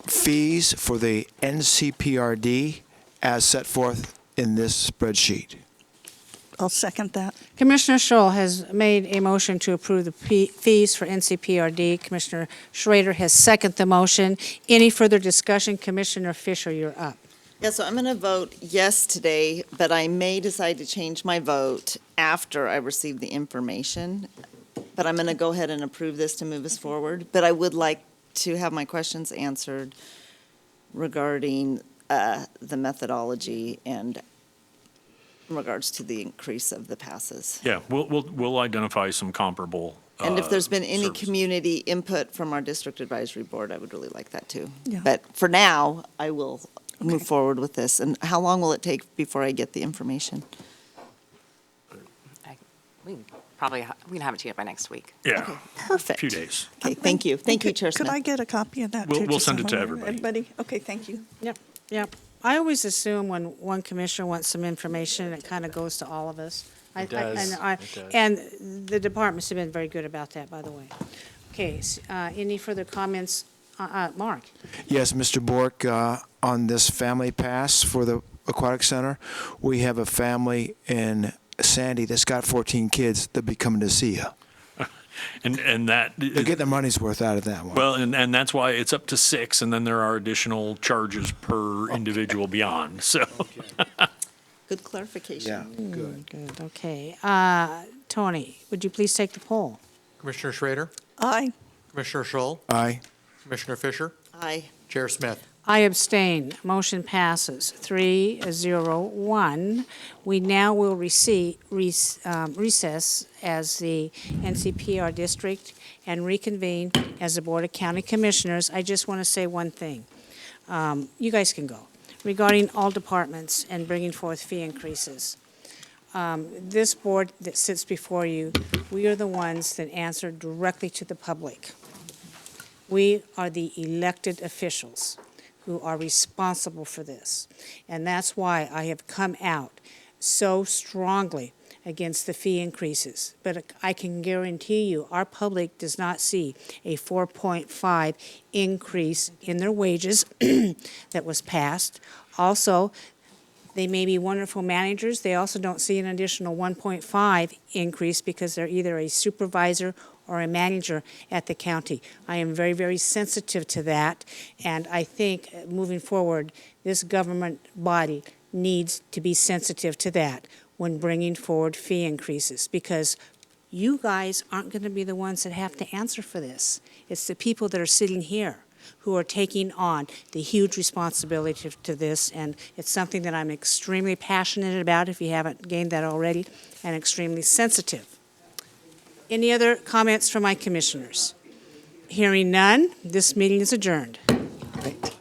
fees for the NCPRD as set forth in this spreadsheet. I'll second that. Commissioner Scholl has made a motion to approve the fees for NCPRD. Commissioner Schrader has seconded the motion. Any further discussion? Commissioner Fisher, you're up. Yeah, so I'm going to vote yes today, but I may decide to change my vote after I receive the information. But I'm going to go ahead and approve this to move us forward. But I would like to have my questions answered regarding the methodology and in regards to the increase of the passes. Yeah, we'll identify some comparable. And if there's been any services. community input from our district advisory board, I would really like that too. Yeah. But for now, I will move forward with this. And how long will it take before I get the information? We can have it to you by next week. Yeah, Perfect. few days. Okay, thank you. Thank you, Chair Could Smith. I get a copy of that We'll- too? we'll just send it to so everybody. Okay, thank you. Yep. I always assume when one commissioner wants some information, it kind of goes to all of us. It does. It does. And the departments have been very good about that, by the way. Okay, any further comments? Mark? Yes, Mr. Bork, on this family pass for the Aquatic Center, we have a family in Sandy that's got 14 kids that be coming to see you. And that. They get their money's worth out of that one. Well, and that's why it's up to 6, and then there are additional charges per individual beyond, so. Good clarification. Good. Good, okay. Tony, would you please take the poll? Commissioner Schrader, Aye. Commissioner Scholl, Aye. Commissioner Fisher, Aye. Chair Smith. I abstain. Motion passes 3-0-1. We now will recess as the NCPR district and reconvene as the Board of County Commissioners. I just want to say one thing. You guys can go. Regarding all departments and bringing forth fee increases. This board that sits before you, we are the ones that answer directly to the public. We are the elected officials who are responsible for this. And that's why I have come out so strongly against the fee increases. But I can guarantee you, our public does not see a 4.5 increase in their wages that was passed. Also, they may be wonderful managers. They also don't see an additional 1.5 increase because they're either a supervisor or a manager at the county. I am very, very sensitive to that, and I think moving forward, this government body needs to be sensitive to that when bringing forward fee increases, because you guys aren't going to be the ones that have to answer for this. It's the people that are sitting here who are taking on the huge responsibility to this, and it's something that I'm extremely passionate about, if you haven't gained that already, and extremely sensitive. Any other comments from my commissioners? Hearing none, this meeting is adjourned. Right.